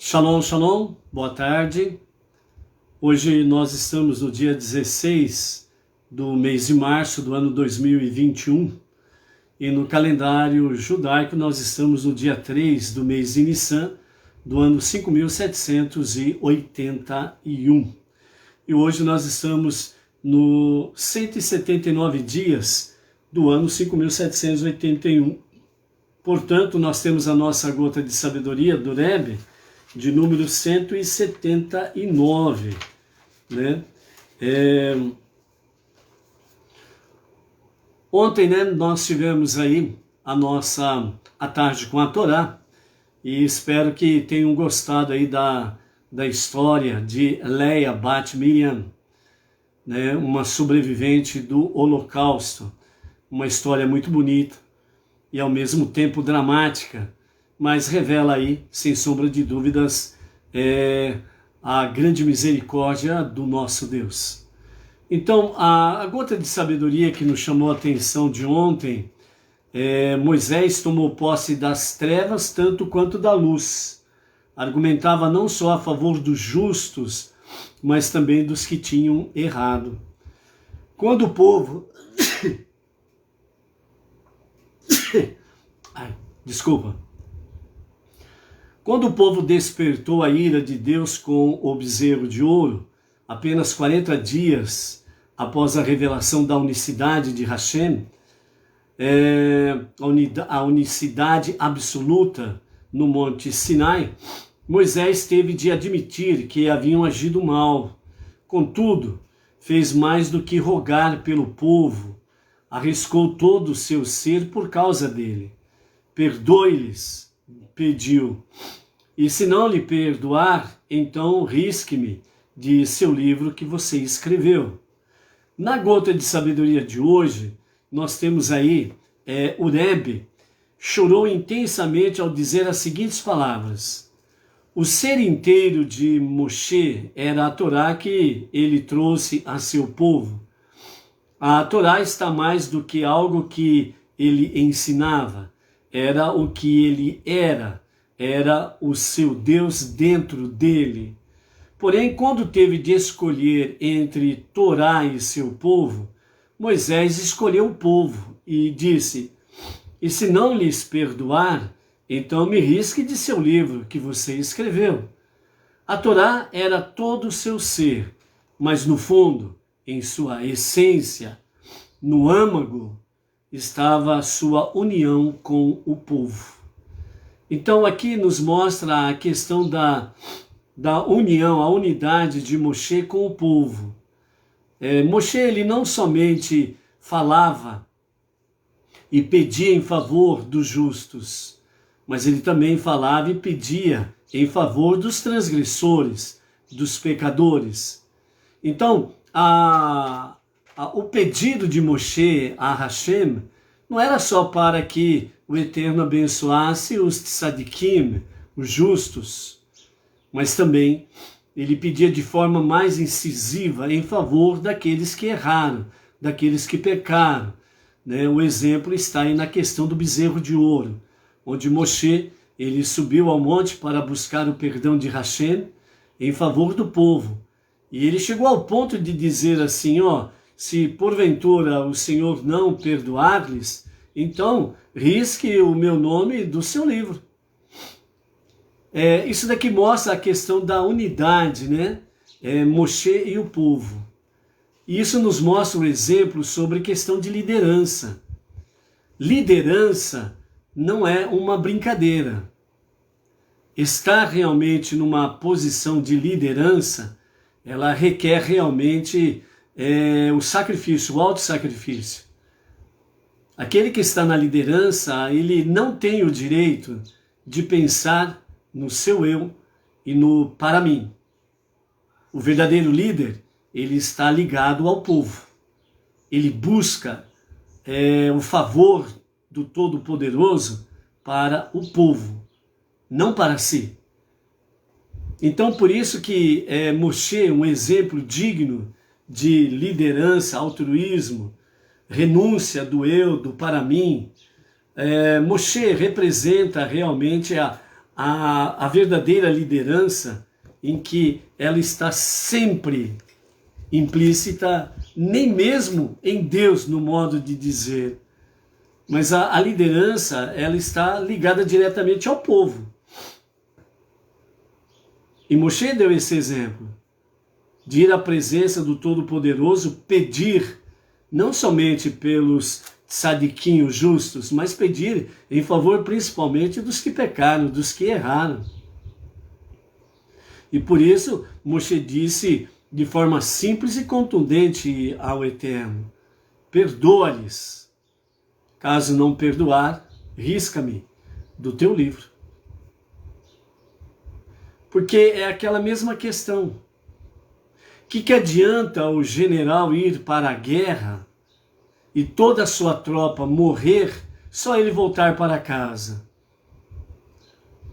Shalom, shalom, boa tarde. Hoje nós estamos no dia 16 do mês de março do ano 2021 e no calendário judaico nós estamos no dia 3 do mês de Nissan do ano 5781. E hoje nós estamos no 179 dias do ano 5781. Portanto, nós temos a nossa gota de sabedoria do Rebbe, de número 179, né? Ontem, né, nós tivemos aí a tarde com a Torá, e espero que tenham gostado aí da história de Leia Bat Miriam, né, uma sobrevivente do Holocausto, uma história muito bonita e ao mesmo tempo dramática, mas revela aí, sem sombra de dúvidas, a grande misericórdia do nosso Deus. Então, a gota de sabedoria que nos chamou a atenção de ontem, Moisés tomou posse das trevas tanto quanto da luz. Argumentava não só a favor dos justos, mas também dos que tinham errado. Quando o povo... Quando o povo despertou a ira de Deus com o bezerro de ouro, apenas 40 dias após a revelação da unicidade de Hashem, a unicidade absoluta no Monte Sinai, Moisés teve de admitir que haviam agido mal. Contudo, fez mais do que rogar pelo povo, arriscou todo o seu ser por causa dele. Perdoe-lhes, pediu. E se não lhe perdoar, então risque-me de seu livro que você escreveu. Na gota de sabedoria de hoje, nós temos aí o Rebbe chorou intensamente ao dizer as seguintes palavras: o ser inteiro de Moshe era a Torá que ele trouxe a seu povo. A Torá está mais do que algo que ele ensinava, era o que ele era o seu Deus dentro dele. Porém, quando teve de escolher entre Torá e seu povo, Moisés escolheu o povo e disse: e se não lhes perdoar, então me risque de seu livro que você escreveu. A Torá era todo o seu ser, mas no fundo, em sua essência, no âmago, estava a sua união com o povo. Então aqui nos mostra a questão da união, a unidade de Moshe com o povo. Moshe, ele não somente falava e pedia em favor dos justos, mas ele também falava e pedia em favor dos transgressores, dos pecadores. Então, o pedido de Moshe a Hashem não era só para que o Eterno abençoasse os tzadikim, os justos, mas também ele pedia de forma mais incisiva em favor daqueles que erraram, daqueles que pecaram. Né? O exemplo está aí na questão do bezerro de ouro, onde Moshe ele subiu ao monte para buscar o perdão de Hashem em favor do povo. E ele chegou ao ponto de dizer assim, se porventura o Senhor não perdoar-lhes, então risque o meu nome do seu livro. Isso daqui mostra a questão da unidade, né? Moshe e o povo. E isso nos mostra um exemplo sobre questão de liderança. Liderança não é uma brincadeira. Estar realmente numa posição de liderança, ela requer realmente o sacrifício, o autossacrifício. Aquele que está na liderança, ele não tem o direito de pensar no seu eu e no para mim. O verdadeiro líder, ele está ligado ao povo. Ele busca o favor do Todo-Poderoso para o povo, não para si. Então, por isso que Moshe, um exemplo digno de liderança, altruísmo, renúncia do eu, do para mim. Moshe representa realmente a verdadeira liderança, em que ela está sempre implícita, nem mesmo em Deus, no modo de dizer, mas a liderança, ela está ligada diretamente ao povo. E Moshe deu esse exemplo, de ir à presença do Todo-Poderoso, pedir, não somente pelos tzadiquinhos justos, mas pedir em favor principalmente dos que pecaram, dos que erraram. E por isso, Moshe disse de forma simples e contundente ao Eterno: perdoa-lhes. Caso não perdoar, risca-me do teu livro. Porque é aquela mesma questão. Que adianta o general ir para a guerra e toda a sua tropa morrer, só ele voltar para casa?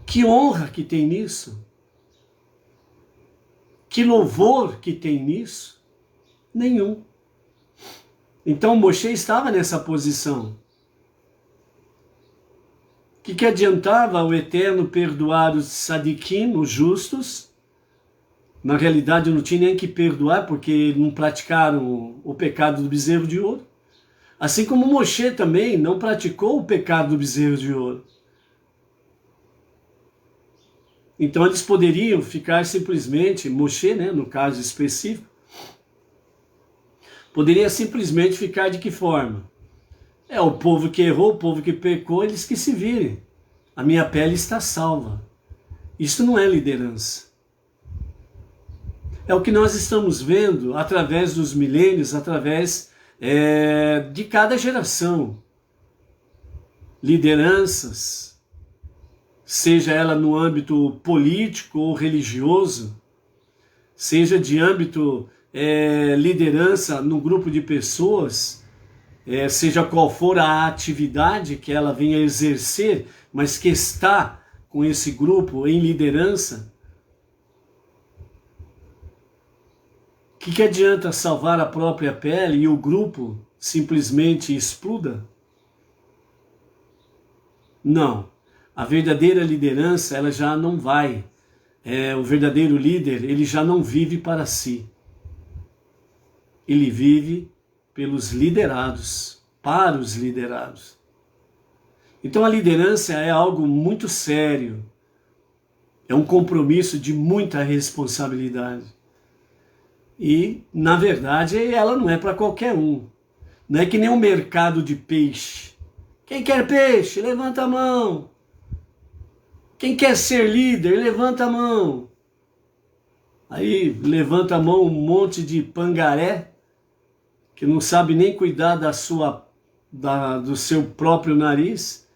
Que honra que tem nisso? Que louvor que tem nisso? Nenhum. Então Moshe estava nessa posição. Que adiantava o Eterno perdoar os tzadikim, os justos? Na realidade não tinha nem que perdoar, porque não praticaram o pecado do bezerro de ouro. Assim como Moshe também não praticou o pecado do bezerro de ouro. Então eles poderiam ficar simplesmente, Moshe, né, no caso específico, poderia simplesmente ficar de que forma? É o povo que errou, o povo que pecou, eles que se virem. A minha pele está salva. Isso não é liderança. É o que nós estamos vendo através dos milênios, através de cada geração. Lideranças, seja ela no âmbito político ou religioso, seja de âmbito liderança num grupo de pessoas, seja qual for a atividade que ela venha exercer, mas que está com esse grupo em liderança, que adianta salvar a própria pele e o grupo simplesmente exploda? Não. A verdadeira liderança, ela já não vai. O verdadeiro líder, ele já não vive para si. Ele vive pelos liderados, para os liderados. Então a liderança é algo muito sério. É um compromisso de muita responsabilidade. E, na verdade, ela não é para qualquer um. Não é que nem um mercado de peixe. Quem quer peixe, levanta a mão. Quem quer ser líder, levanta a mão. Aí levanta a mão um monte de pangaré, que não sabe nem cuidar do seu próprio nariz,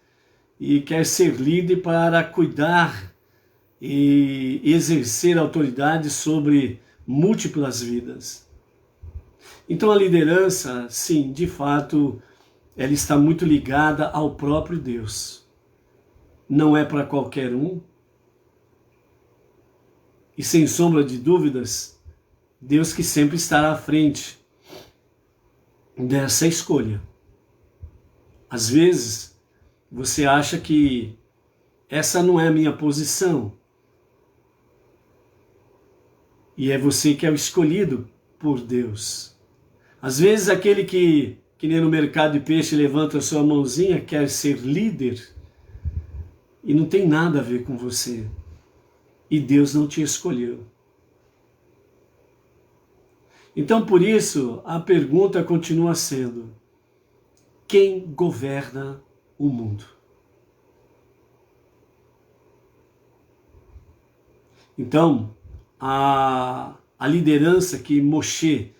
e quer ser líder para cuidar e exercer autoridade sobre múltiplas vidas. Então a liderança, sim, de fato, ela está muito ligada ao próprio Deus. Não é para qualquer um. E sem sombra de dúvidas, Deus que sempre estará à frente dessa escolha. Às vezes, você acha que essa não é a minha posição. E é você que é o escolhido por Deus. Às vezes aquele que nem no mercado de peixe, levanta a sua mãozinha, quer ser líder, e não tem nada a ver com você. E Deus não te escolheu. Então, por isso, a pergunta continua sendo: quem governa o mundo? Então, a liderança que Moshe,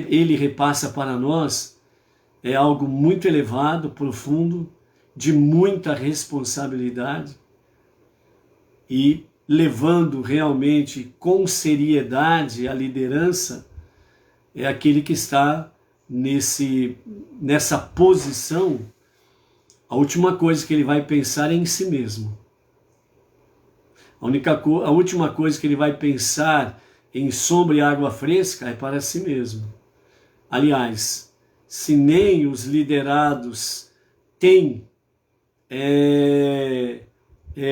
ele repassa para nós, é algo muito elevado, profundo, de muita responsabilidade, e levando realmente com seriedade a liderança, é aquele que está nessa posição. A última coisa que ele vai pensar é em si mesmo. A última coisa que ele vai pensar em sombra e água fresca é para si mesmo. Aliás, se nem os liderados têm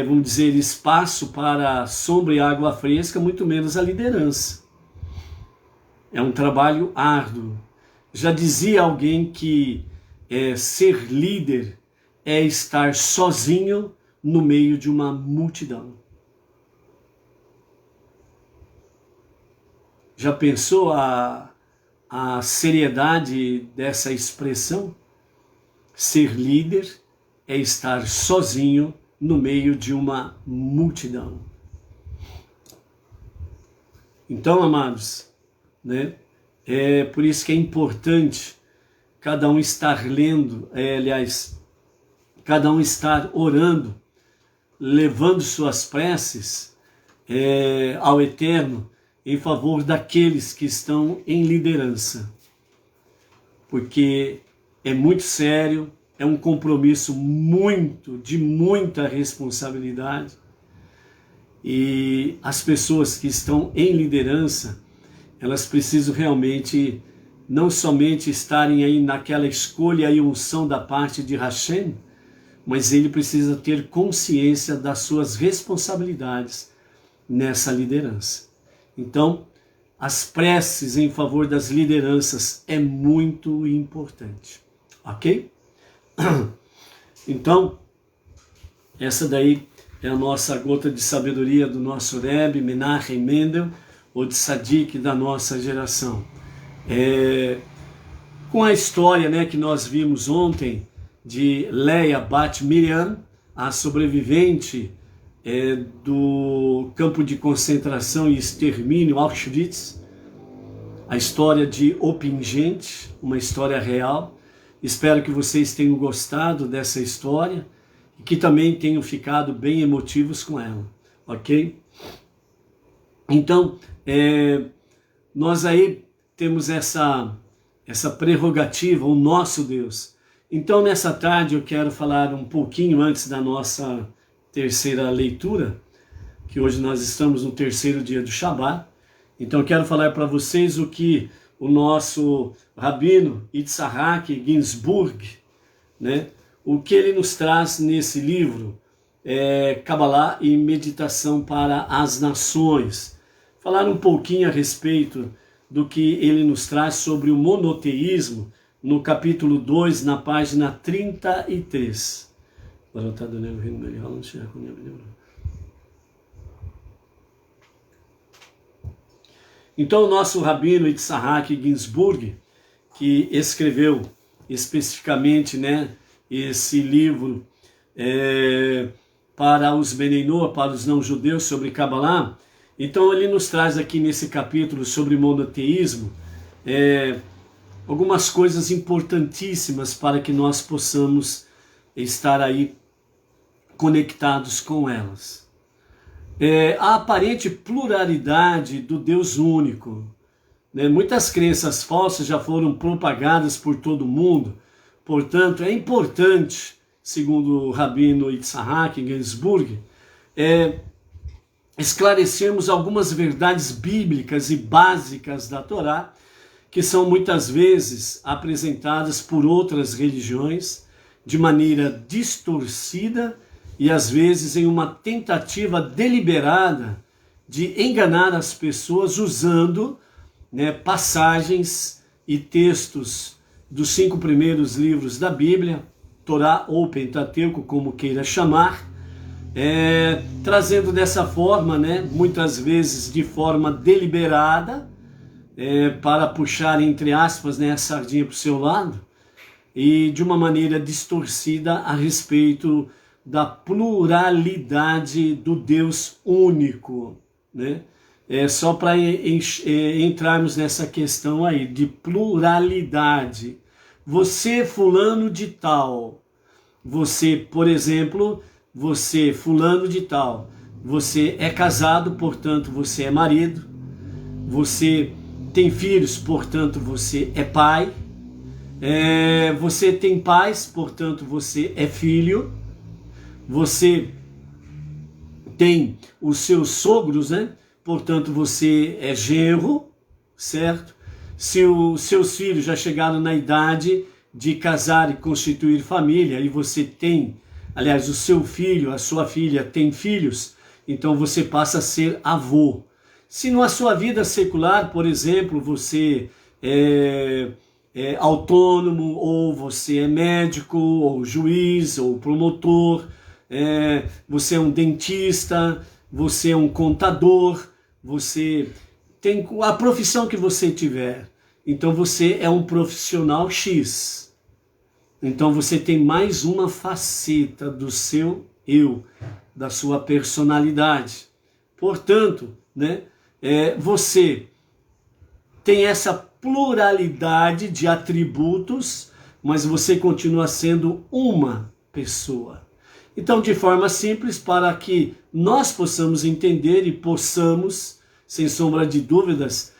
vamos dizer, espaço para sombra e água fresca, muito menos a liderança. É um trabalho árduo. Já dizia alguém que ser líder é estar sozinho no meio de uma multidão. Já pensou a seriedade dessa expressão? Ser líder é estar sozinho no meio de uma multidão. Então, amados, né, é por isso que é importante cada um estar lendo, cada um estar orando, levando suas preces ao Eterno, em favor daqueles que estão em liderança. Porque é muito sério, é um compromisso de muita responsabilidade. E as pessoas que estão em liderança, elas precisam realmente não somente estarem aí naquela escolha e unção da parte de Hashem, mas ele precisa ter consciência das suas responsabilidades nessa liderança. Então, as preces em favor das lideranças é muito importante, ok? Então, essa daí é a nossa gota de sabedoria do nosso Rebbe, Menachem Mendel, ou de Tzadik da nossa geração. Com a história, né, que nós vimos ontem de Leia Bat Miriam, a sobrevivente do campo de concentração e extermínio Auschwitz, a história de Opingente, uma história real. Espero que vocês tenham gostado dessa história e que também tenham ficado bem emotivos com ela, ok? Então, nós aí temos essa prerrogativa, o nosso Deus. Então, nessa tarde eu quero falar um pouquinho antes da nossa terceira leitura, que hoje nós estamos no terceiro dia do Shabat. Então eu quero falar para vocês o que o nosso Rabino Yitzhak Ginsburg, né, o que ele nos traz nesse livro, Kabbalah e Meditação para as Nações. Falar um pouquinho a respeito do que ele nos traz sobre o monoteísmo, no capítulo 2, na página 33. Então o nosso Rabino Yitzhak Ginsburg, que escreveu especificamente, né, esse livro para os Benei Noach, para os não-judeus, sobre Kabbalah, então ele nos traz aqui nesse capítulo sobre monoteísmo algumas coisas importantíssimas para que nós possamos estar aí conectados com elas. A aparente pluralidade do Deus único, né? Muitas crenças falsas já foram propagadas por todo mundo, portanto é importante, segundo o Rabino Yitzhak Ginsburg, esclarecermos algumas verdades bíblicas e básicas da Torá, que são muitas vezes apresentadas por outras religiões de maneira distorcida e às vezes em uma tentativa deliberada de enganar as pessoas usando, né, passagens e textos dos 5 primeiros livros da Bíblia, Torá ou Pentateuco, como queira chamar, trazendo dessa forma, né, muitas vezes de forma deliberada, para puxar, entre aspas, né, a sardinha para o seu lado, e de uma maneira distorcida a respeito da pluralidade do Deus único, né? Só para entrarmos nessa questão aí de pluralidade. Você fulano de tal, você, por exemplo, você fulano de tal, você é casado, portanto você é marido, você tem filhos, portanto você é pai, você tem pais, portanto você é filho, você tem os seus sogros, né? Portanto você é genro, certo? Se os seus filhos já chegaram na idade de casar e constituir família e você tem aliás, o seu filho, a sua filha tem filhos, então você passa a ser avô. Se na sua vida secular, por exemplo, você é autônomo, ou você é médico, ou juiz, ou promotor, você é um dentista, você é um contador, você tem a profissão que você tiver. Então você é um profissional X. Então você tem mais uma faceta do seu eu, da sua personalidade. Portanto, né, você tem essa pluralidade de atributos, mas você continua sendo uma pessoa. Então, de forma simples, para que nós possamos entender e possamos, sem sombra de dúvidas,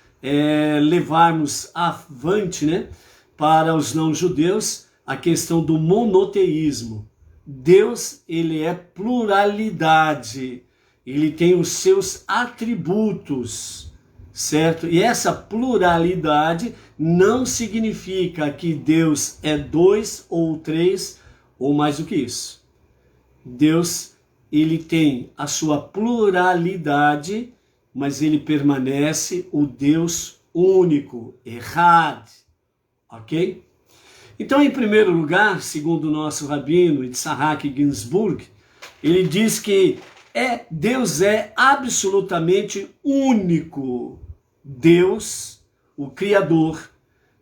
levarmos avante, né, para os não-judeus, a questão do monoteísmo. Deus, ele é pluralidade, ele tem os seus atributos, certo? E essa pluralidade não significa que Deus é 2 ou 3 ou mais do que isso. Deus, ele tem a sua pluralidade, mas ele permanece o Deus único, Errad, ok? Então, em primeiro lugar, segundo o nosso rabino Yitzhak Ginsburg, ele diz que Deus é absolutamente único. Deus, o Criador,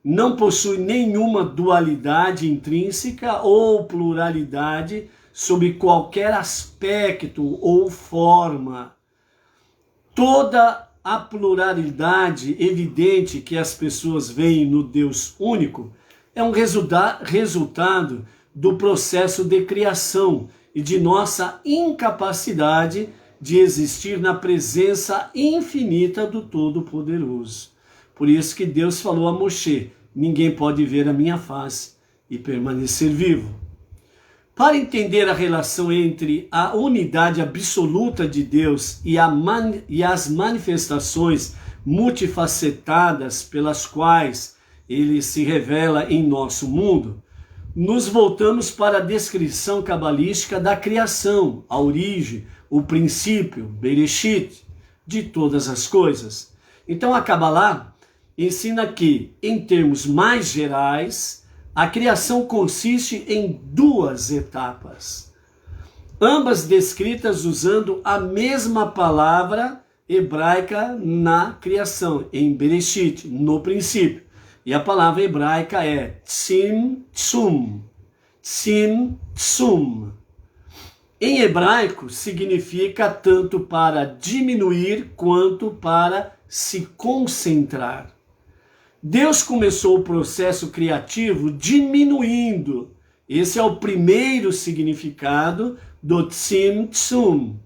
não possui nenhuma dualidade intrínseca ou pluralidade sob qualquer aspecto ou forma. Toda a pluralidade evidente que as pessoas veem no Deus único é um resultado do processo de criação e de nossa incapacidade de existir na presença infinita do Todo-Poderoso. Por isso que Deus falou a Moshe: ninguém pode ver a minha face e permanecer vivo. Para entender a relação entre a unidade absoluta de Deus e as manifestações multifacetadas pelas quais ele se revela em nosso mundo, nos voltamos para a descrição cabalística da criação, a origem, o princípio, Bereshit, de todas as coisas. Então a Kabbalah ensina que, em termos mais gerais, a criação consiste em 2 etapas, ambas descritas usando a mesma palavra hebraica na criação, em Bereshit, no princípio. E a palavra hebraica é tzimtzum. Tzimtzum. Em hebraico significa tanto para diminuir quanto para se concentrar. Deus começou o processo criativo diminuindo. Esse é o primeiro significado do tzimtzum.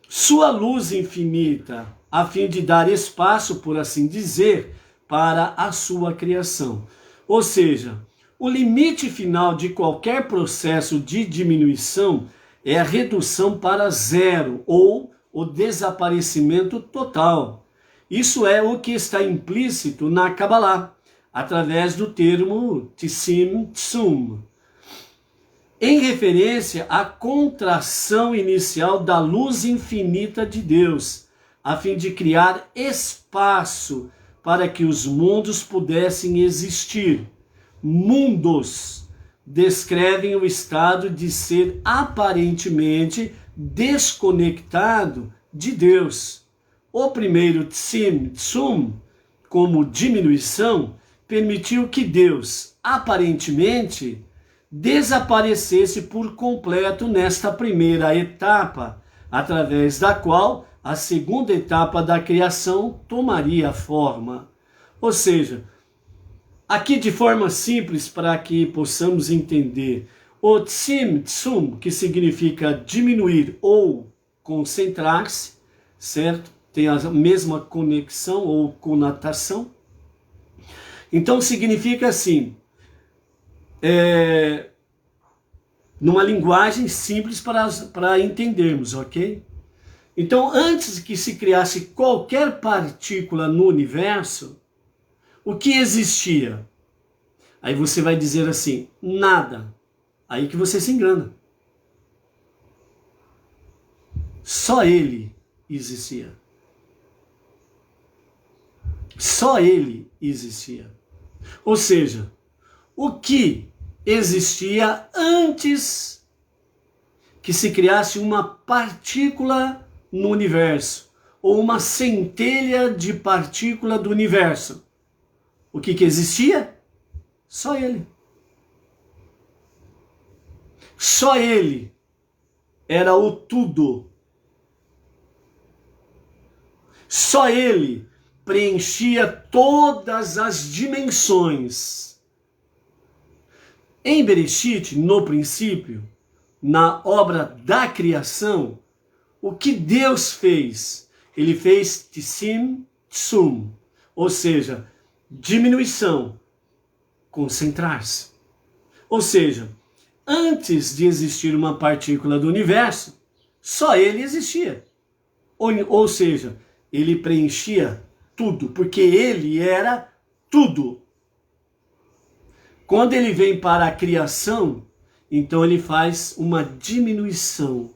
Sua luz infinita, a fim de dar espaço, por assim dizer, para a sua criação. Ou seja, o limite final de qualquer processo de diminuição é a redução para zero ou o desaparecimento total. Isso é o que está implícito na Kabbalah, através do termo tzimtzum, em referência à contração inicial da luz infinita de Deus, a fim de criar espaço para que os mundos pudessem existir. Mundos descrevem o estado de ser aparentemente desconectado de Deus. O primeiro tzimtzum, como diminuição, permitiu que Deus, aparentemente, desaparecesse por completo nesta primeira etapa, através da qual a segunda etapa da criação tomaria forma. Ou seja, aqui de forma simples para que possamos entender, o tzimtzum, que significa diminuir ou concentrar-se, certo? Tem a mesma conexão ou conotação. Então significa assim, numa linguagem simples para entendermos, ok? Então, antes que se criasse qualquer partícula no universo, o que existia? Aí você vai dizer assim, nada. Aí que você se engana. Só ele existia. Só ele existia. Ou seja, o que existia antes que se criasse uma partícula no universo, ou uma centelha de partícula do universo. O que existia? Só ele. Só ele era o tudo. Só ele preenchia todas as dimensões. Em Bereshit, no princípio, na obra da criação, o que Deus fez? Ele fez tsim, tsum, ou seja, diminuição, concentrar-se. Ou seja, antes de existir uma partícula do universo, só ele existia. Ou seja, ele preenchia tudo, porque ele era tudo. Quando ele vem para a criação, então ele faz uma diminuição.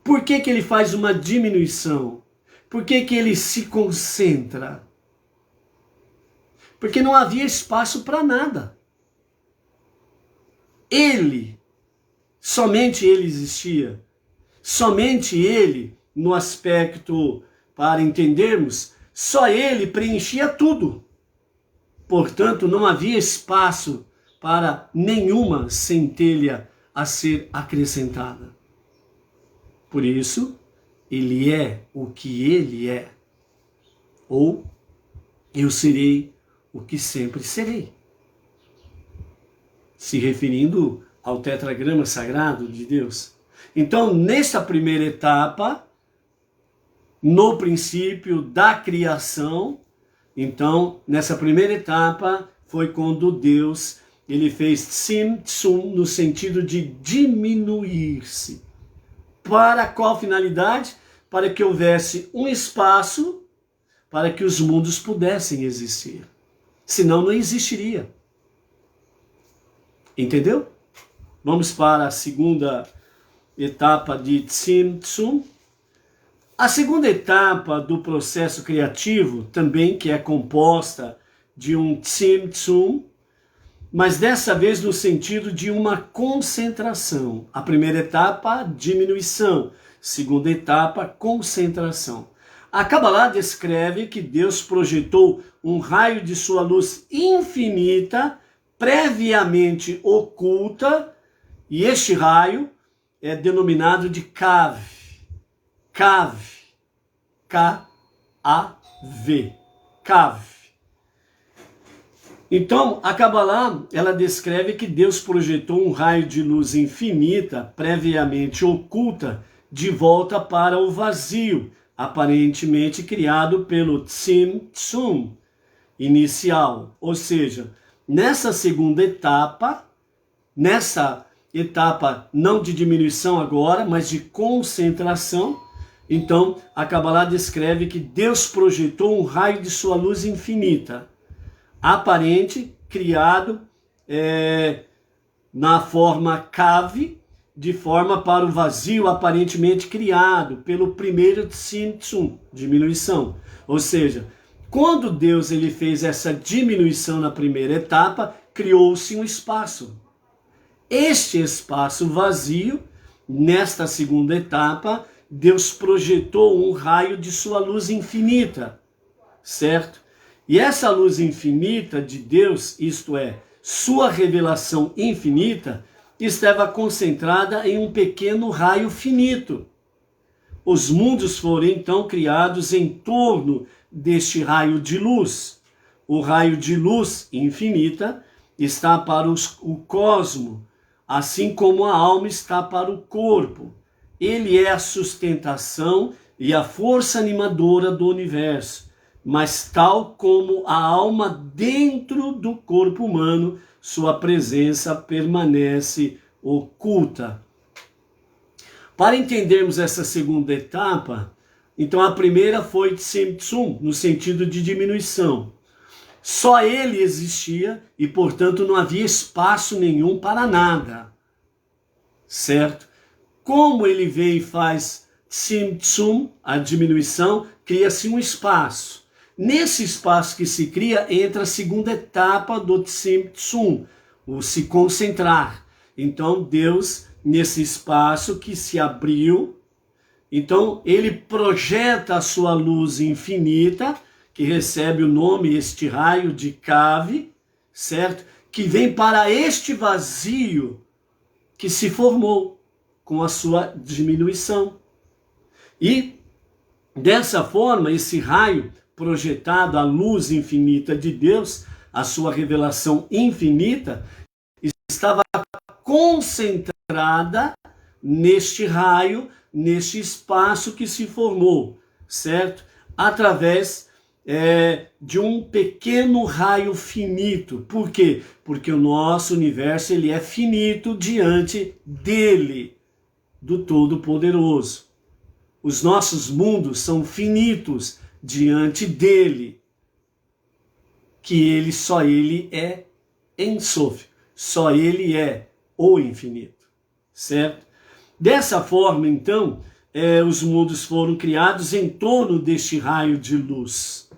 Por que ele faz uma diminuição? Por que ele se concentra? Porque não havia espaço para nada. Ele, somente ele existia. Somente ele, no aspecto, para entendermos, só ele preenchia tudo. Portanto, não havia espaço para nenhuma centelha a ser acrescentada. Por isso, ele é o que ele é. Ou eu serei o que sempre serei. Se referindo ao tetragrama sagrado de Deus. Então, nesta primeira etapa, no princípio da criação, então, nessa primeira etapa, foi quando Deus, ele fez tsim, tsum, no sentido de diminuir-se. Para qual finalidade? Para que houvesse um espaço para que os mundos pudessem existir. Senão não existiria. Entendeu? Vamos para a segunda etapa de tsim, tsum. A segunda etapa do processo criativo, também que é composta de um tsim, tsum, mas dessa vez no sentido de uma concentração. A primeira etapa, diminuição. Segunda etapa, concentração. A Kabbalah descreve que Deus projetou um raio de sua luz infinita, previamente oculta, e este raio é denominado de Kav. Kav. K-A-V. Kav. Então, a Kabbalah, ela descreve que Deus projetou um raio de luz infinita, previamente oculta, de volta para o vazio, aparentemente criado pelo tsim, tsum, inicial. Ou seja, nessa segunda etapa, nessa etapa não de diminuição agora, mas de concentração, então a Kabbalah descreve que Deus projetou um raio de sua luz infinita, aparente, criado na forma Kav, de forma para o vazio aparentemente criado pelo primeiro tsim, tsum, diminuição. Ou seja, quando Deus ele fez essa diminuição na primeira etapa, criou-se um espaço. Este espaço vazio, nesta segunda etapa, Deus projetou um raio de sua luz infinita, certo? E essa luz infinita de Deus, isto é, sua revelação infinita, estava concentrada em um pequeno raio finito. Os mundos foram então criados em torno deste raio de luz. O raio de luz infinita está para o cosmo, assim como a alma está para o corpo. Ele é a sustentação e a força animadora do universo. Mas tal como a alma dentro do corpo humano, sua presença permanece oculta. Para entendermos essa segunda etapa, então a primeira foi tsim, tsum, no sentido de diminuição. Só ele existia e, portanto, não havia espaço nenhum para nada. Certo? como ele vem e faz tzimtzum, a diminuição, cria-se um espaço. Nesse espaço que se cria, entra a segunda etapa do tzimtzum, o se concentrar. Então, Deus, nesse espaço que se abriu, então ele projeta a sua luz infinita, que recebe o nome, este raio de Cave, certo? Que vem para este vazio que se formou com a sua diminuição. E, dessa forma, esse raio projetado, a luz infinita de Deus, a sua revelação infinita, estava concentrada neste raio, neste espaço que se formou, certo? Através de um pequeno raio finito. Por quê? Porque o nosso universo ele é finito diante dele, do Todo-Poderoso. Os nossos mundos são finitos diante dele, que só ele é Ein Sof, só ele é o infinito, certo? Dessa forma, então, os mundos foram criados em torno deste raio de luz.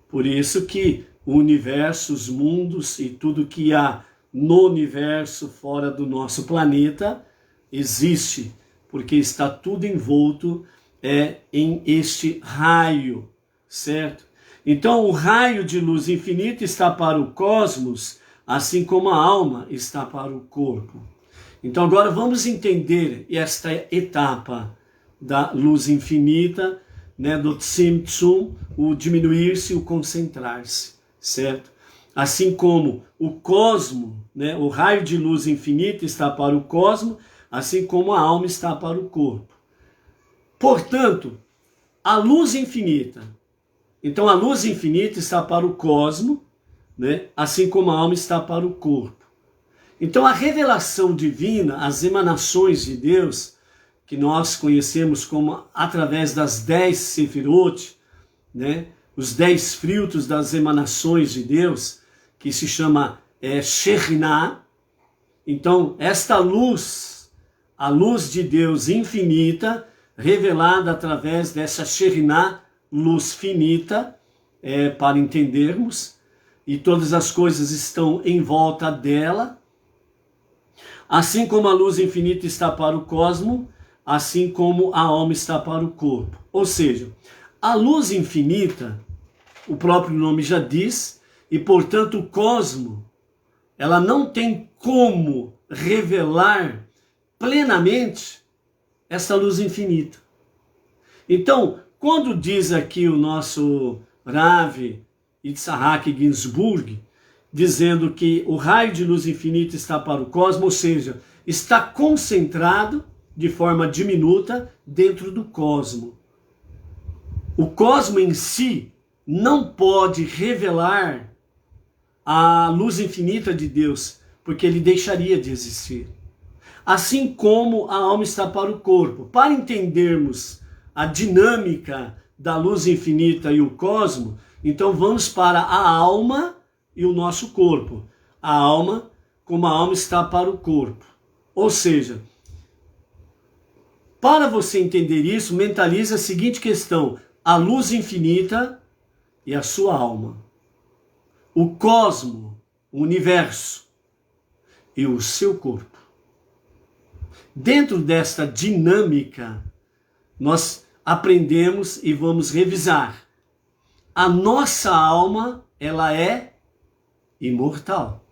Por isso que o universo, os mundos e tudo que há no universo fora do nosso planeta existe, porque está tudo envolto em este raio, certo? Então o raio de luz infinita está para o cosmos, assim como a alma está para o corpo. Então agora vamos entender esta etapa da luz infinita, né, do tzimtzum, o diminuir-se, o concentrar-se, certo? Assim como o cosmo, né, o raio de luz infinita está para o cosmo, assim como a alma está para o corpo. Portanto, a luz infinita, então a luz infinita está para o cosmo, né, assim como a alma está para o corpo. Então a revelação divina, as emanações de Deus, que nós conhecemos como através das 10 sefirot, né, os 10 frutos das emanações de Deus, que se chama Shekhinah. Então esta luz, a luz de Deus infinita, revelada através dessa Shekhinah, luz finita, para entendermos, e todas as coisas estão em volta dela. Assim como a luz infinita está para o cosmo, assim como a alma está para o corpo. Ou seja, a luz infinita, o próprio nome já diz, e portanto o cosmo, ela não tem como revelar plenamente essa luz infinita. Então, quando diz aqui o nosso Rav Yitzhak Ginsburg, dizendo que o raio de luz infinita está para o cosmos, ou seja, está concentrado de forma diminuta dentro do cosmo. O cosmo em si não pode revelar a luz infinita de Deus, porque ele deixaria de existir. Assim como a alma está para o corpo. Para entendermos a dinâmica da luz infinita e o cosmo, então vamos para a alma e o nosso corpo. A alma, como a alma está para o corpo. Ou seja, para você entender isso, mentalize a seguinte questão: a luz infinita e a sua alma. O cosmo, o universo e o seu corpo. Dentro desta dinâmica, nós aprendemos e vamos revisar. A nossa alma, ela é imortal.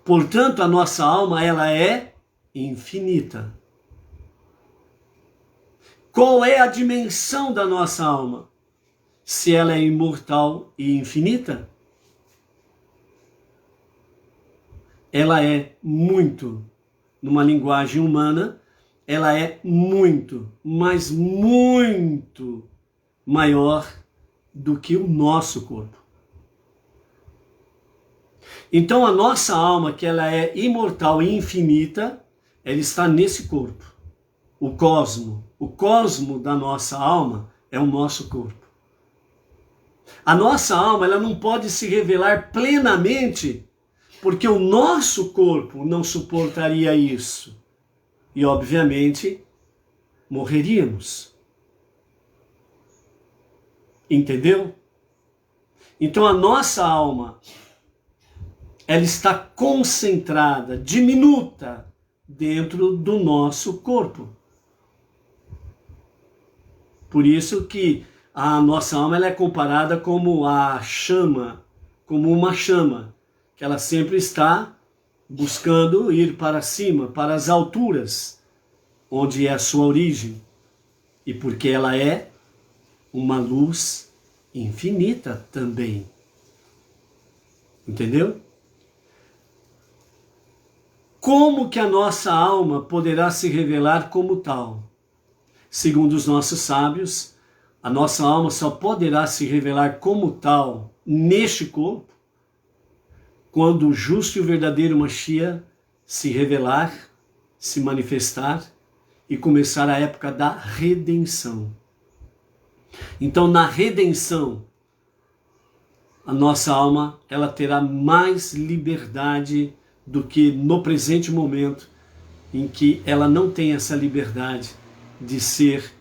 Portanto, a nossa alma, ela é infinita. Qual é a dimensão da nossa alma? Se ela é imortal e infinita, ela é muito, numa linguagem humana, ela é muito, mas muito maior do que o nosso corpo. Então a nossa alma, que ela é imortal e infinita, ela está nesse corpo. O cosmo da nossa alma é o nosso corpo. A nossa alma, ela não pode se revelar plenamente, porque o nosso corpo não suportaria isso. e, obviamente, morreríamos. Entendeu? Então a nossa alma, ela está concentrada, diminuta, dentro do nosso corpo. Por isso que a nossa alma ela é comparada como a chama, como uma chama, que ela sempre está buscando ir para cima, para as alturas, onde é a sua origem. E porque ela é uma luz infinita também. Entendeu? Como que a nossa alma poderá se revelar como tal? Segundo os nossos sábios, a nossa alma só poderá se revelar como tal neste corpo quando o justo e o verdadeiro Mashiach se revelar, se manifestar e começar a época da redenção. Então, na redenção, a nossa alma ela terá mais liberdade do que no presente momento, em que ela não tem essa liberdade de ser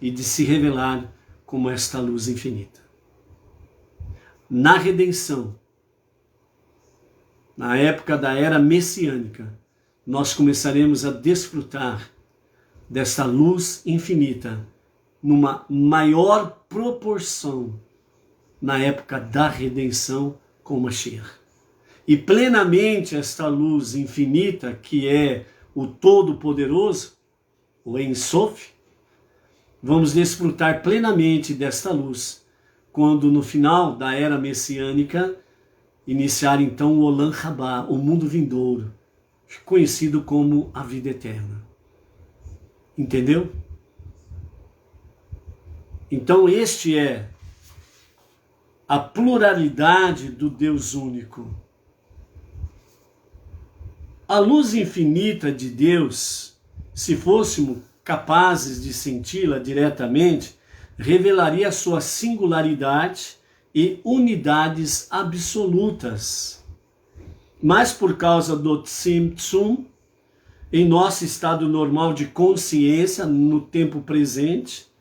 e de se revelar como esta luz infinita. Na redenção, na época da era messiânica, nós começaremos a desfrutar desta luz infinita numa maior proporção na época da redenção com Mashiach. E plenamente esta luz infinita, que é o Todo-Poderoso, o Ein Sof, vamos desfrutar plenamente desta luz, quando no final da era messiânica iniciar então o Olam Rabá, o mundo vindouro, conhecido como a vida eterna. Entendeu? Então este é a pluralidade do Deus único. A luz infinita de Deus, se fôssemos capazes de senti-la diretamente, revelaria a sua singularidade e unidades absolutas. Mas por causa do Tzimtzum, em nosso estado normal de consciência, no tempo presente,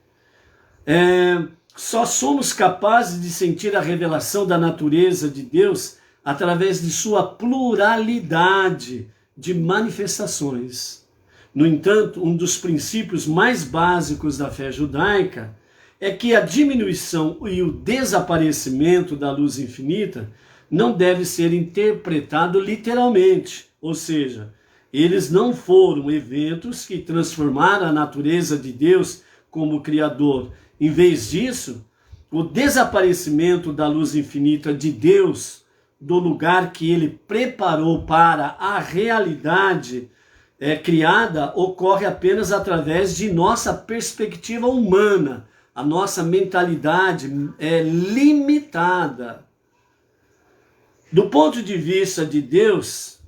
só somos capazes de sentir a revelação da natureza de Deus através de sua pluralidade de manifestações. No entanto, um dos princípios mais básicos da fé judaica é que a diminuição e o desaparecimento da luz infinita não deve ser interpretado literalmente, ou seja, eles não foram eventos que transformaram a natureza de Deus como Criador. Em vez disso, o desaparecimento da luz infinita de Deus do lugar que ele preparou para a realidade criada ocorre apenas através de nossa perspectiva humana. A nossa mentalidade é limitada. Do ponto de vista de Deus,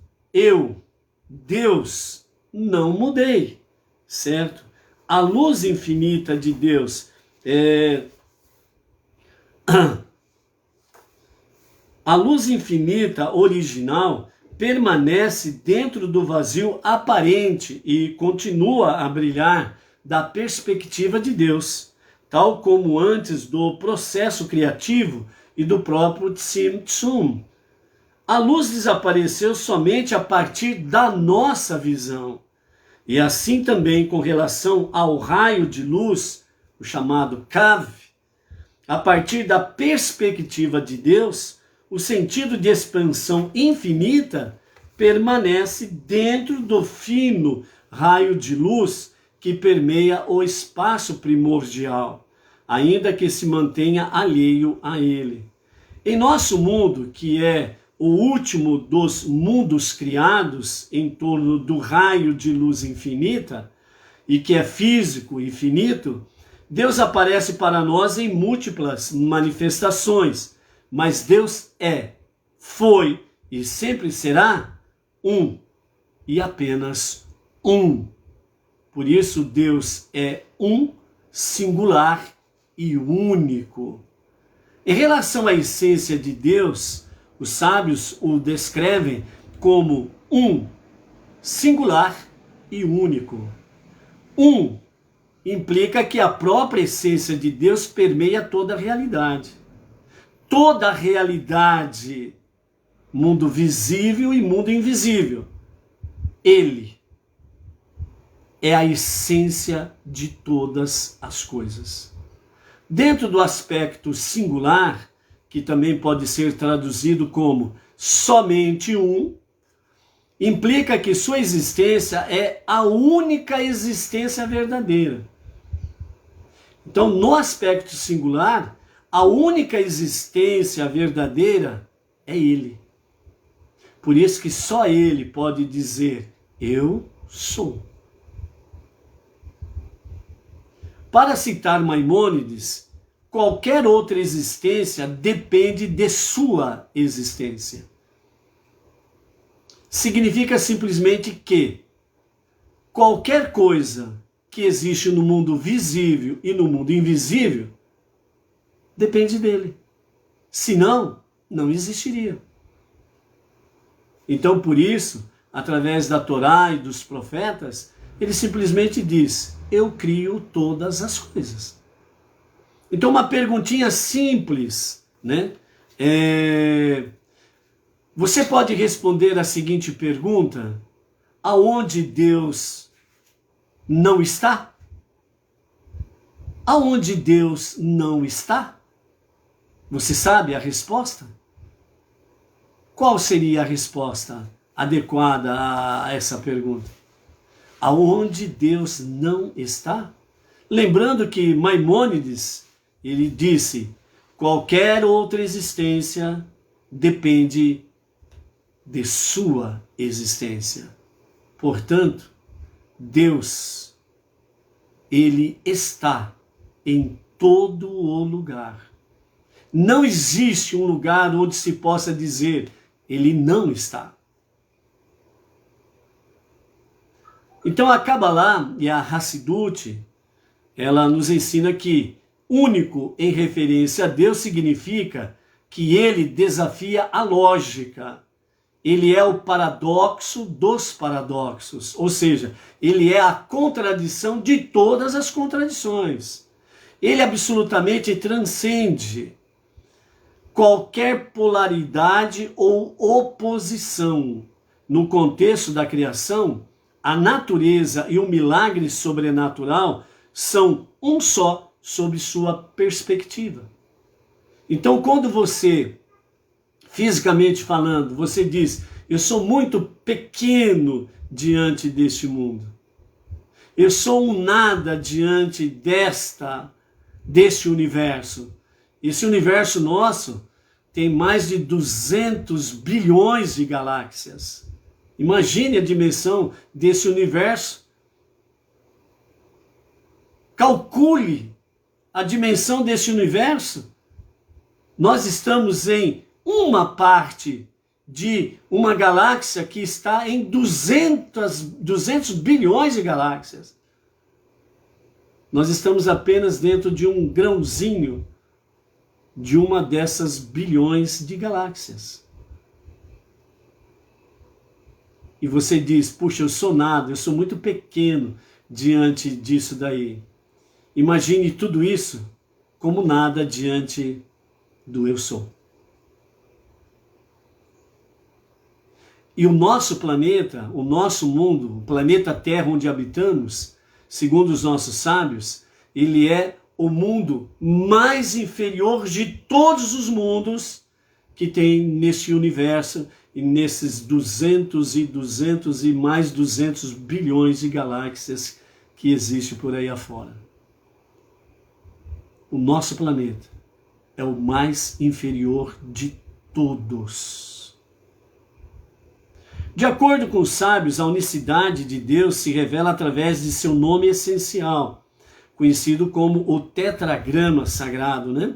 Deus, não mudei, certo? A luz infinita de Deus a luz infinita original permanece dentro do vazio aparente e continua a brilhar da perspectiva de Deus, tal como antes do processo criativo e do próprio Tzimtzum. A luz desapareceu somente a partir da nossa visão. E assim também com relação ao raio de luz, o chamado Kav, a partir da perspectiva de Deus, o sentido de expansão infinita permanece dentro do fino raio de luz que permeia o espaço primordial, ainda que se mantenha alheio a ele. Em nosso mundo, que é o último dos mundos criados em torno do raio de luz infinita, e que é físico e finito, Deus aparece para nós em múltiplas manifestações, mas Deus foi e sempre será um e apenas um. Por isso Deus é um, singular e único. Em relação à essência de Deus, os sábios o descrevem como um, singular e único. Um implica que a própria essência de Deus permeia toda a realidade. Toda a realidade, mundo visível e mundo invisível. Ele é a essência de todas as coisas. Dentro do aspecto singular, que também pode ser traduzido como somente um, implica que sua existência é a única existência verdadeira. Então, no aspecto singular, a única existência verdadeira é Ele. Por isso que só Ele pode dizer, eu sou. Para citar Maimônides, qualquer outra existência depende de sua existência. Significa simplesmente que qualquer coisa que existe no mundo visível e no mundo invisível depende dele. Senão, não existiria. Então, por isso, através da Torá e dos profetas, ele simplesmente diz, eu crio todas as coisas. Então, uma perguntinha simples, né? Você pode responder a seguinte pergunta, aonde Deus não está? Aonde Deus não está? Você sabe a resposta? Qual seria a resposta adequada a essa pergunta? Aonde Deus não está? Lembrando que Maimônides, ele disse, qualquer outra existência depende de sua existência. Portanto, Deus, ele está em todo o lugar. Não existe um lugar onde se possa dizer, ele não está. Então a Kabbalah e a Hassidut, ela nos ensina que único em referência a Deus significa que ele desafia a lógica. Ele é o paradoxo dos paradoxos, ou seja, ele é a contradição de todas as contradições. Ele absolutamente transcende qualquer polaridade ou oposição. No contexto da criação, a natureza e o milagre sobrenatural são um só sob sua perspectiva. Então, quando você, fisicamente falando, você diz, eu sou muito pequeno diante deste mundo. Eu sou um nada diante deste universo. Esse universo nosso tem mais de 200 bilhões de galáxias. Imagine a dimensão desse universo. Calcule a dimensão desse universo. Nós estamos em uma parte de uma galáxia que está em 200 bilhões de galáxias. Nós estamos apenas dentro de um grãozinho de uma dessas bilhões de galáxias. E você diz, puxa, eu sou nada, eu sou muito pequeno diante disso daí. Imagine tudo isso como nada diante do eu sou. E o nosso planeta, o nosso mundo, o planeta Terra onde habitamos, segundo os nossos sábios, ele é o mundo mais inferior de todos os mundos que tem neste universo e nesses 200 e mais 200 bilhões de galáxias que existem por aí afora. O nosso planeta é o mais inferior de todos. De acordo com os sábios, a unicidade de Deus se revela através de seu nome essencial, conhecido como o tetragrama sagrado, né?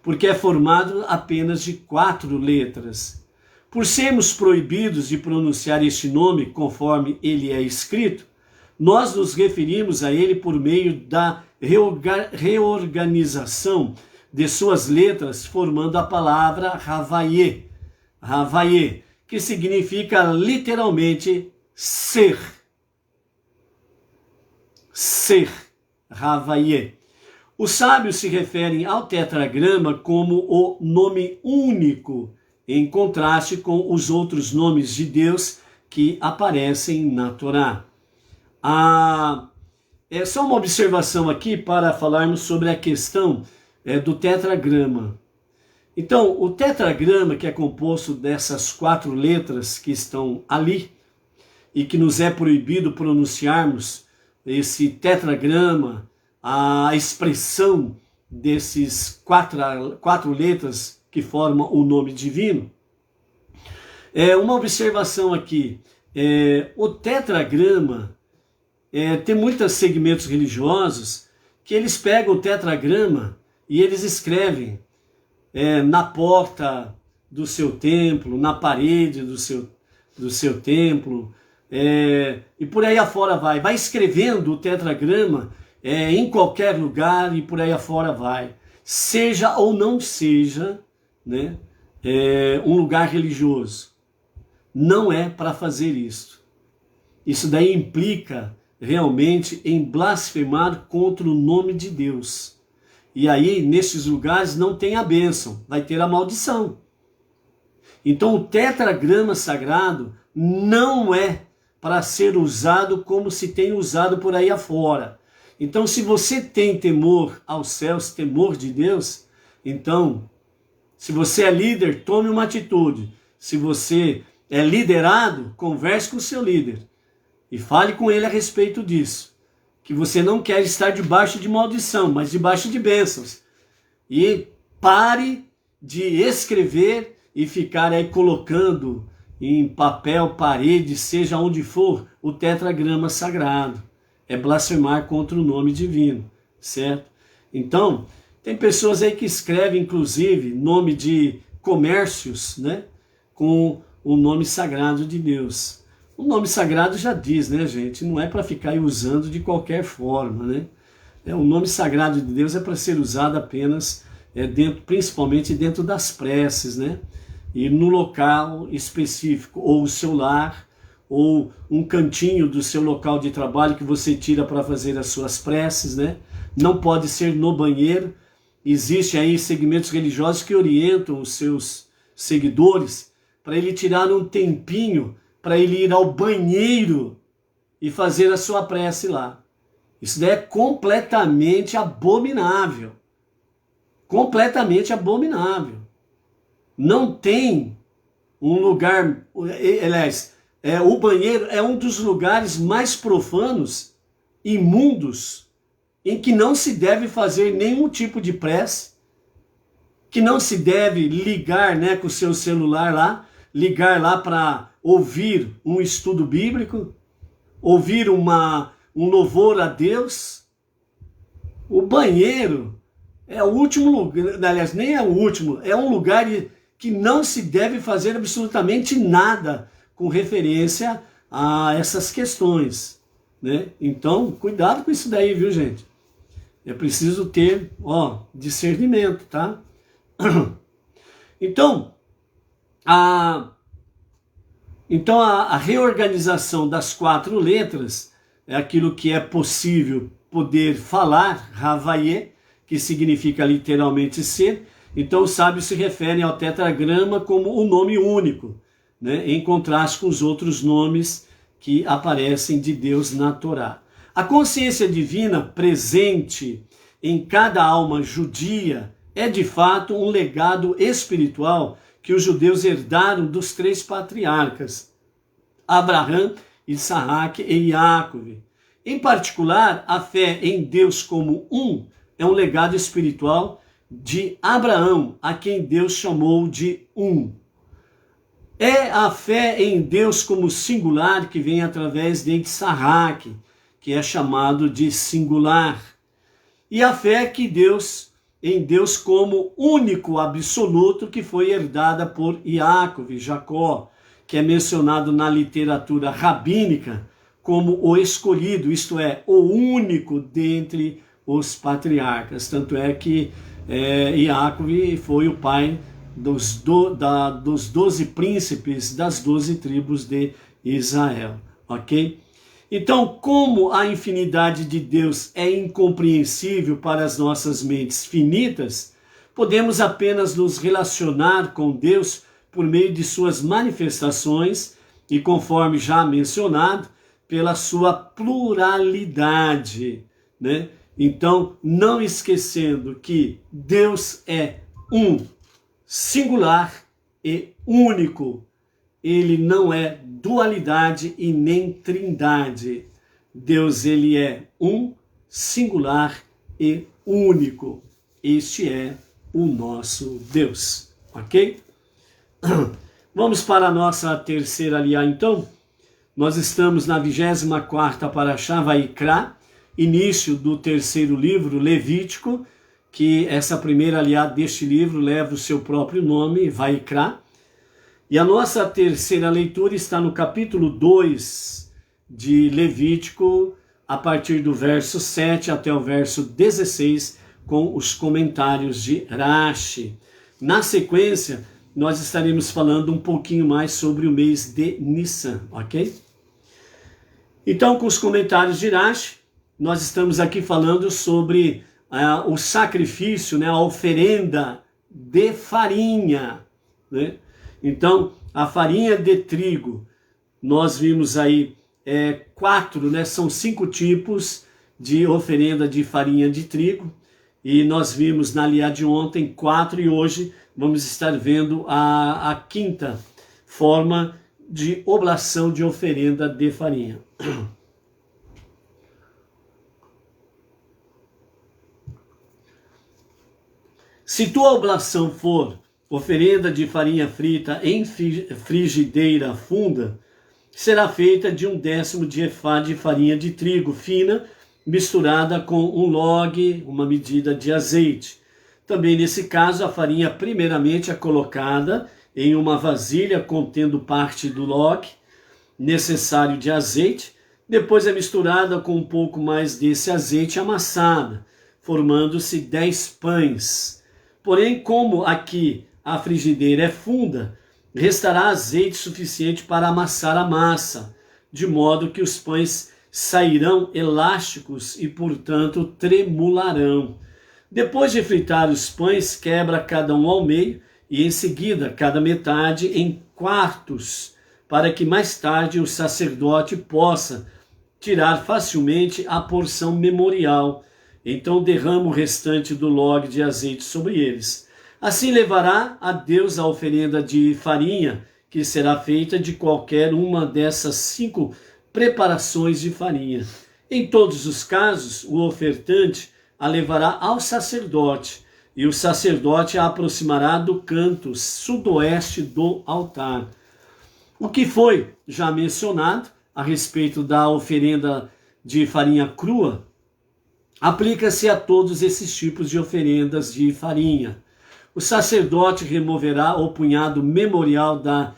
Porque é formado apenas de 4 letras. Por sermos proibidos de pronunciar este nome conforme ele é escrito, nós nos referimos a ele por meio da reorganização de suas letras, formando a palavra Havayé, que significa literalmente ser. ser, Havaye. Os sábios se referem ao tetragrama como o nome único, em contraste com os outros nomes de Deus que aparecem na Torá. É só uma observação aqui para falarmos sobre a questão do tetragrama. Então, o tetragrama, que é composto dessas 4 letras que estão ali, e que nos é proibido pronunciarmos esse tetragrama, a expressão desses quatro letras que formam o nome divino. Uma observação aqui, o tetragrama tem muitos segmentos religiosos que eles pegam o tetragrama e eles escrevem na porta do seu templo, na parede do seu templo, e por aí afora vai escrevendo o tetragrama em qualquer lugar e por aí afora vai. Seja ou não seja, né, um lugar religioso. Não é para fazer isso. Isso daí implica realmente em blasfemar contra o nome de Deus. E aí, nesses lugares, não tem a bênção, vai ter a maldição. Então, o tetragrama sagrado não é para ser usado como se tem usado por aí afora. Então, se você tem temor aos céus, temor de Deus, então, se você é líder, tome uma atitude. Se você é liderado, converse com o seu líder e fale com ele a respeito disso. Que você não quer estar debaixo de maldição, mas debaixo de bênçãos. E pare de escrever e ficar aí colocando em papel, parede, seja onde for, o tetragrama sagrado. É blasfemar contra o nome divino, certo? Então, tem pessoas aí que escrevem, inclusive, nome de comércios, né, com o nome sagrado de Deus. O nome sagrado já diz, né, gente? Não é para ficar aí usando de qualquer forma, né? O nome sagrado de Deus é para ser usado apenas, principalmente dentro das preces, né? E no local específico, ou o seu lar, ou um cantinho do seu local de trabalho que você tira para fazer as suas preces, né? Não pode ser no banheiro. Existem aí segmentos religiosos que orientam os seus seguidores para ele tirar um tempinho para ele ir ao banheiro e fazer a sua prece lá. Isso daí é completamente abominável. Completamente abominável. Não tem um lugar... Aliás, o banheiro é um dos lugares mais profanos, imundos, em que não se deve fazer nenhum tipo de prece, que não se deve ligar, né, com o seu celular lá, ligar lá para ouvir um estudo bíblico, ouvir um louvor a Deus. O banheiro é o último lugar, aliás, nem é o último, é um lugar que não se deve fazer absolutamente nada com referência a essas questões, né? Então, cuidado com isso daí, viu, gente? É preciso ter, discernimento, tá? Então, a reorganização das 4 letras é aquilo que é possível poder falar, Havaye, que significa literalmente ser. Então os sábios se referem ao tetragrama como um nome único, né, em contraste com os outros nomes que aparecem de Deus na Torá. A consciência divina presente em cada alma judia é de fato um legado espiritual que os judeus herdaram dos 3 patriarcas, Abraão, Isaac e Jacob. Em particular, a fé em Deus como um é um legado espiritual de Abraão, a quem Deus chamou de um. É a fé em Deus como singular que vem através de Isaac, que é chamado de singular. E a fé em Deus como único absoluto, que foi herdada por Jacó, que é mencionado na literatura rabínica como o escolhido, isto é, o único dentre os patriarcas. Tanto é que Jacob foi o pai dos 12 príncipes das 12 tribos de Israel, ok? Então, como a infinidade de Deus é incompreensível para as nossas mentes finitas, podemos apenas nos relacionar com Deus por meio de suas manifestações e, conforme já mencionado, pela sua pluralidade, né? Então, não esquecendo que Deus é um, singular e único. Ele não é dualidade e nem trindade. Deus, ele é um, singular e único. Este é o nosso Deus, ok? Vamos para a nossa terceira aliá, então. Nós estamos na 24ª Parashá Vaikra, início do terceiro livro, Levítico, que essa primeira aliá deste livro leva o seu próprio nome, Vaikra. E a nossa terceira leitura está no capítulo 2 de Levítico, a partir do verso 7 até o verso 16, com os comentários de Rashi. Na sequência, nós estaremos falando um pouquinho mais sobre o mês de Nissan, ok? Então, com os comentários de Rashi, nós estamos aqui falando sobre o sacrifício, né, a oferenda de farinha, né? Então, a farinha de trigo, nós vimos aí 4, né? São 5 tipos de oferenda de farinha de trigo. E nós vimos na aliá de ontem 4 e hoje vamos estar vendo a 5ª forma de oblação de oferenda de farinha. Se tua oblação for oferenda de farinha frita em frigideira funda, será feita de 1/10 de efá de farinha de trigo fina, misturada com 1 log, uma medida de azeite. Também nesse caso, a farinha primeiramente é colocada em uma vasilha contendo parte do log necessário de azeite, depois é misturada com um pouco mais desse azeite amassada, formando-se 10 pães. Porém, como aqui a frigideira é funda, restará azeite suficiente para amassar a massa, de modo que os pães sairão elásticos e, portanto, tremularão. Depois de fritar os pães, quebra cada um ao meio e, em seguida, cada metade em quartos, para que mais tarde o sacerdote possa tirar facilmente a porção memorial. Então derrama o restante do log de azeite sobre eles. Assim levará a Deus a oferenda de farinha, que será feita de qualquer uma dessas 5 preparações de farinha. Em todos os casos, o ofertante a levará ao sacerdote, e o sacerdote a aproximará do canto sudoeste do altar. O que foi já mencionado a respeito da oferenda de farinha crua, aplica-se a todos esses tipos de oferendas de farinha. O sacerdote removerá o punhado memorial da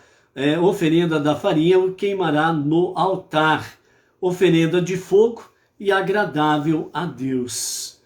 oferenda da farinha e o queimará no altar, oferenda de fogo e agradável a Deus.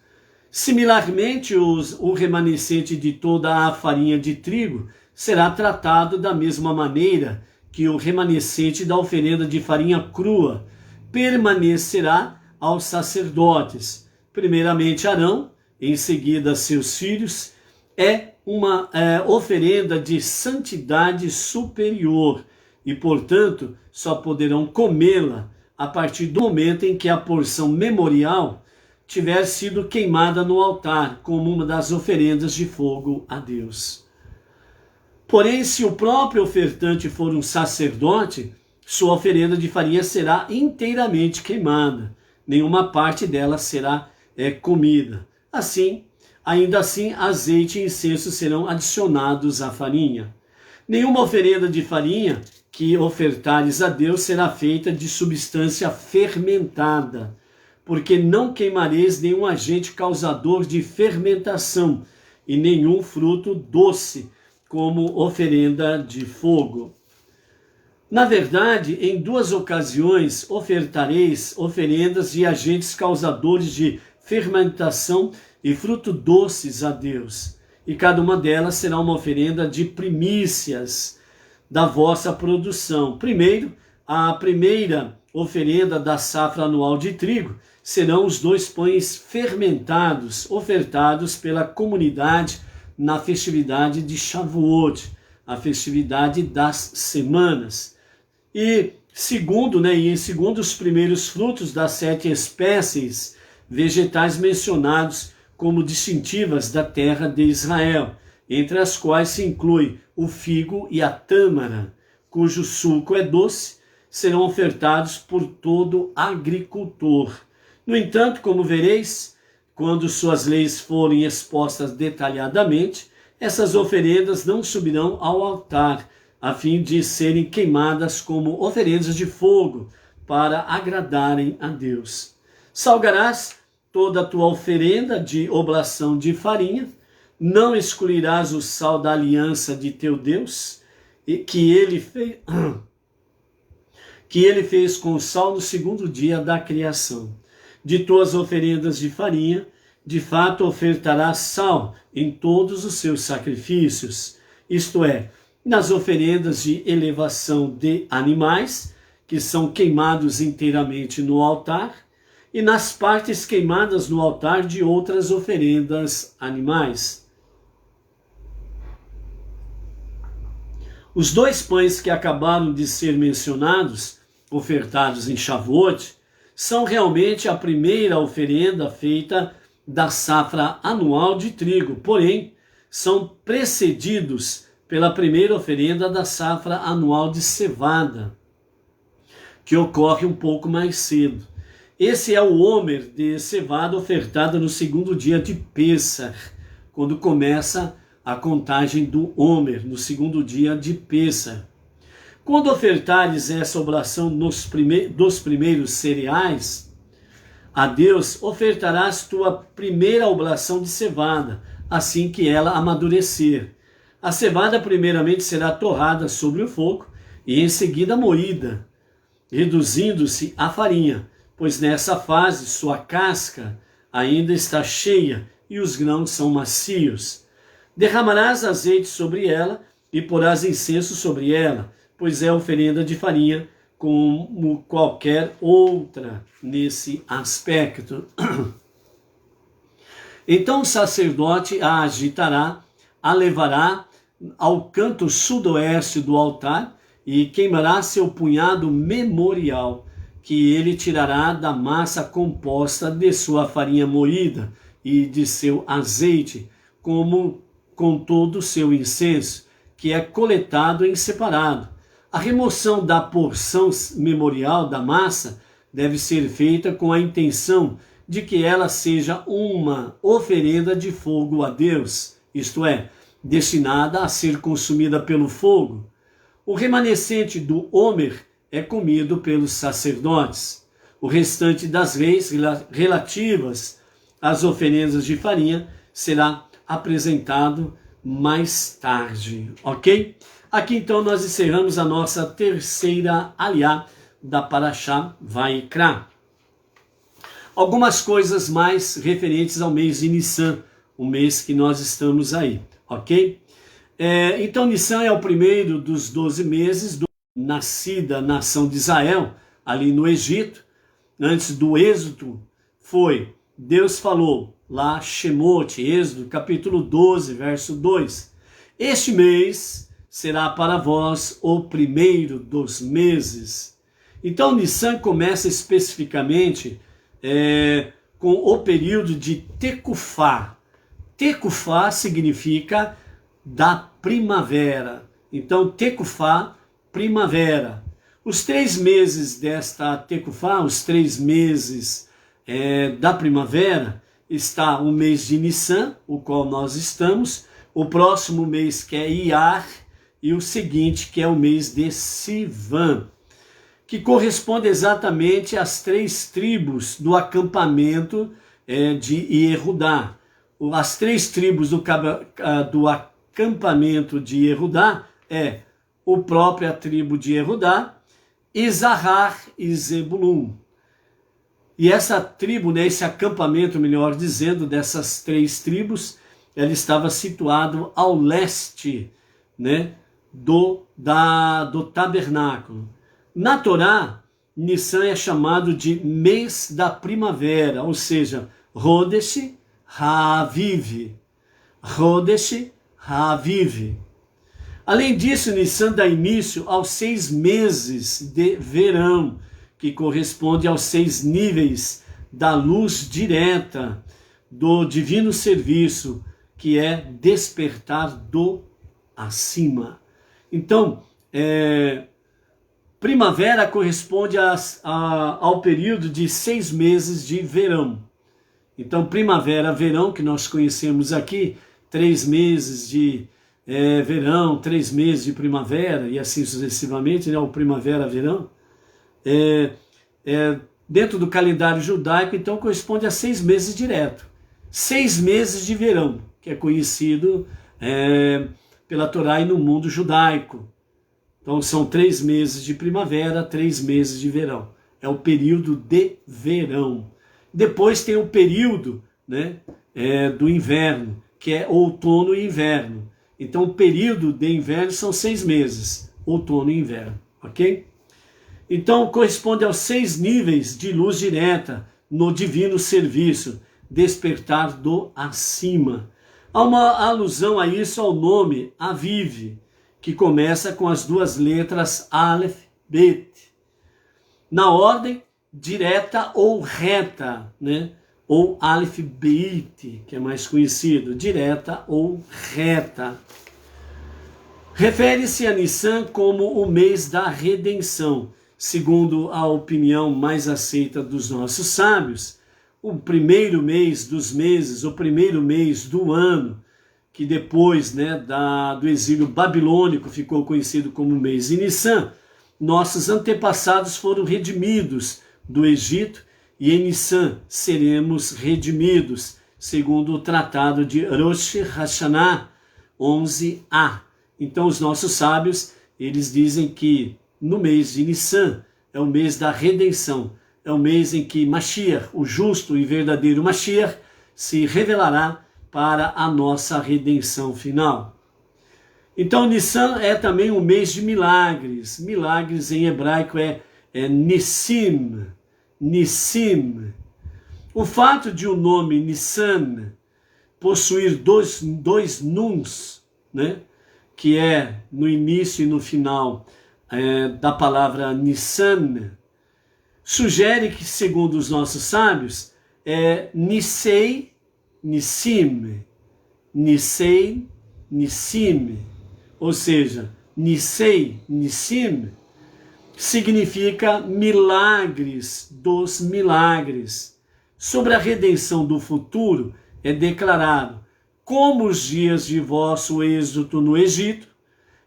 Similarmente, o remanescente de toda a farinha de trigo será tratado da mesma maneira que o remanescente da oferenda de farinha crua permanecerá aos sacerdotes. Primeiramente Arão, em seguida seus filhos. É uma oferenda de santidade superior e, portanto, só poderão comê-la a partir do momento em que a porção memorial tiver sido queimada no altar como uma das oferendas de fogo a Deus. Porém, se o próprio ofertante for um sacerdote, sua oferenda de farinha será inteiramente queimada, nenhuma parte dela será comida. Ainda assim, azeite e incenso serão adicionados à farinha. Nenhuma oferenda de farinha que ofertares a Deus será feita de substância fermentada, porque não queimareis nenhum agente causador de fermentação e nenhum fruto doce como oferenda de fogo. Na verdade, em 2 ocasiões ofertareis oferendas de agentes causadores de fermentação e frutos doces a Deus, e cada uma delas será uma oferenda de primícias da vossa produção. Primeiro, a primeira oferenda da safra anual de trigo serão os 2 pães fermentados ofertados pela comunidade na festividade de Shavuot, a festividade das semanas. E segundo os primeiros frutos das 7 espécies vegetais mencionados como distintivas da terra de Israel, entre as quais se inclui o figo e a tâmara, cujo suco é doce, serão ofertados por todo agricultor. No entanto, como vereis, quando suas leis forem expostas detalhadamente, essas oferendas não subirão ao altar, a fim de serem queimadas como oferendas de fogo, para agradarem a Deus. Salgarás toda a tua oferenda de oblação de farinha, não excluirás o sal da aliança de teu Deus, que ele fez com o sal no 2º dia da criação. De tuas oferendas de farinha, de fato ofertarás sal em todos os seus sacrifícios, isto é, nas oferendas de elevação de animais, que são queimados inteiramente no altar, e nas partes queimadas no altar de outras oferendas animais. Os 2 pães que acabaram de ser mencionados, ofertados em Shavuot, são realmente a primeira oferenda feita da safra anual de trigo, porém, são precedidos pela primeira oferenda da safra anual de cevada, que ocorre um pouco mais cedo. Esse é o homer de cevada ofertada no 2º dia de Pêssar, quando começa a contagem do homer, no 2º dia de Pêssar. Quando ofertares essa oblação dos primeiros cereais, a Deus ofertarás tua primeira oblação de cevada, assim que ela amadurecer. A cevada primeiramente será torrada sobre o fogo e em seguida moída, reduzindo-se a farinha, pois nessa fase sua casca ainda está cheia e os grãos são macios. Derramarás azeite sobre ela e porás incenso sobre ela, pois é oferenda de farinha como qualquer outra nesse aspecto. Então o sacerdote a agitará, a levará ao canto sudoeste do altar e queimará seu punhado memorial, que ele tirará da massa composta de sua farinha moída e de seu azeite, como com todo o seu incenso, que é coletado em separado. A remoção da porção memorial da massa deve ser feita com a intenção de que ela seja uma oferenda de fogo a Deus, isto é, destinada a ser consumida pelo fogo. O remanescente do homer é comido pelos sacerdotes. O restante das leis relativas às oferendas de farinha será apresentado mais tarde, ok? Aqui então nós encerramos a nossa terceira aliá da Parashá Vaikra. Algumas coisas mais referentes ao mês de Nissan, o mês que nós estamos aí, ok? Então Nissan é o primeiro dos 12 meses do nascida nação de Israel, ali no Egito. Antes do êxodo Deus falou lá, Shemot, Êxodo, capítulo 12, verso 2. Este mês será para vós o primeiro dos meses. Então Nissan começa especificamente com o período de Tekufá. Tekufá significa da primavera. Então Tekufá, primavera. Os 3 meses desta Tekufá, os 3 meses da primavera, está o mês de Nissan, o qual nós estamos, o próximo mês que é Iyar, e o seguinte que é o mês de Sivan, que corresponde exatamente às 3 tribos do acampamento de Yehudá. As 3 tribos do acampamento de Yehudá é a própria tribo de Yehudá, Isahar e Zebulun. E essa tribo, esse acampamento, melhor dizendo, dessas 3 tribos, ela estava situado ao leste, do tabernáculo. Na Torá, Nissan é chamado de mês da primavera, ou seja, Rodesh Ha'aviv. Rodesh Ha'aviv. Além disso, Nissan dá início aos 6 meses de verão, que corresponde aos 6 níveis da luz direta do divino serviço, que é despertar do acima. Então, primavera corresponde ao período de 6 meses de verão. Então, primavera, verão, que nós conhecemos aqui, 3 meses de verão, 3 meses de primavera, e assim sucessivamente, né, o primavera, verão. Dentro do calendário judaico, então, corresponde a 6 meses direto. 6 meses de verão, que é conhecido pela Torá e no mundo judaico. Então, são 3 meses de primavera, 3 meses de verão. É o período de verão. Depois tem o período, né, do inverno, que é outono e inverno. Então, o período de inverno são 6 meses, outono e inverno, ok? Então, corresponde aos 6 níveis de luz direta no divino serviço, despertar do acima. Há uma alusão a isso ao nome Aviv, que começa com as 2 letras Aleph, Bet. Na ordem direta ou reta, né? Ou Aleph, Beit, que é mais conhecido, direta ou reta. Refere-se a Nissan como o mês da redenção. Segundo a opinião mais aceita dos nossos sábios, o primeiro mês dos meses, o primeiro mês do ano, que depois, né, do exílio babilônico ficou conhecido como mês de Nissan, nossos antepassados foram redimidos do Egito e em Nissan seremos redimidos, segundo o tratado de Rosh Hashanah 11a. Então os nossos sábios, eles dizem que no mês de Nissan é o mês da redenção, é o mês em que Mashiach, o justo e verdadeiro Mashiach, se revelará para a nossa redenção final. Então Nissan é também um mês de milagres. Milagres em hebraico é Nissim. Nissim. O fato de o nome Nissan possuir dois nuns, né, que é no início e no final da palavra Nissan, sugere que, segundo os nossos sábios, é Nisei, Nissim, Nisei, Nissim, ou seja, Nisei, Nissim, significa milagres dos milagres. Sobre a redenção do futuro é declarado: como os dias de vosso êxodo no Egito,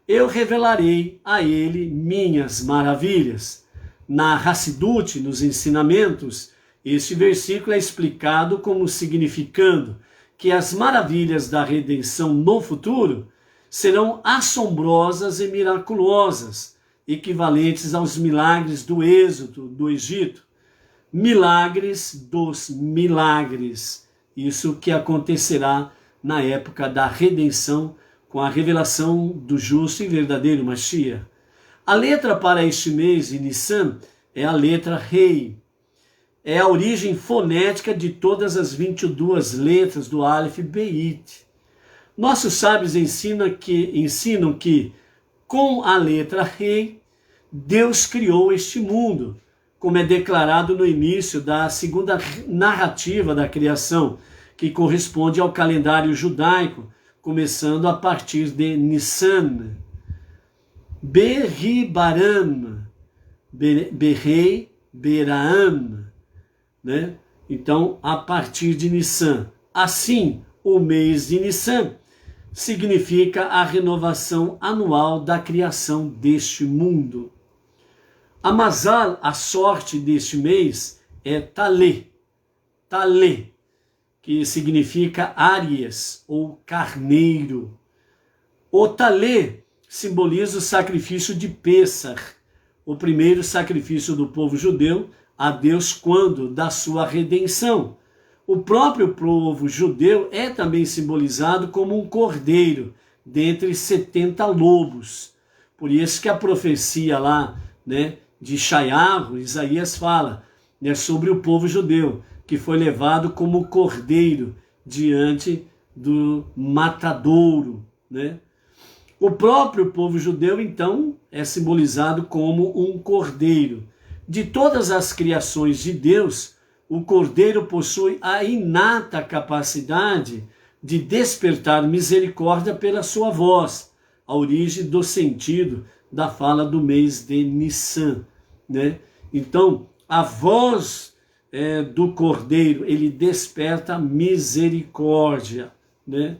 eu revelarei a ele minhas maravilhas. Na Hassidut, nos ensinamentos, este versículo é explicado como significando que as maravilhas da redenção no futuro serão assombrosas e miraculosas, equivalentes aos milagres do êxodo do Egito. Milagres dos milagres. Isso que acontecerá na época da redenção, com a revelação do justo e verdadeiro Mashiach. A letra para este mês de Nissan é a letra Rei. É a origem fonética de todas as 22 letras do Aleph Beit. Nossos sábios ensinam que com a letra Rei, Deus criou este mundo, como é declarado no início da segunda narrativa da criação, que corresponde ao calendário judaico, começando a partir de Nissan. Beribaram, Berei, Beraam, né? Então, a partir de Nissan. Assim, o mês de Nissan significa a renovação anual da criação deste mundo. A Mazal, a sorte deste mês, é Talé, Talé, que significa Áries ou carneiro. O Talé simboliza o sacrifício de Pêssar, o primeiro sacrifício do povo judeu a Deus quando da sua redenção. O próprio povo judeu é também simbolizado como um cordeiro dentre 70 lobos. Por isso que a profecia lá, né, de Shayahu, Isaías fala, né, sobre o povo judeu, que foi levado como cordeiro diante do matadouro, né? O próprio povo judeu, então, é simbolizado como um cordeiro. De todas as criações de Deus, o cordeiro possui a inata capacidade de despertar misericórdia pela sua voz, a origem do sentido da fala do mês de Nissan, né? Então, a voz do cordeiro, ele desperta misericórdia, né?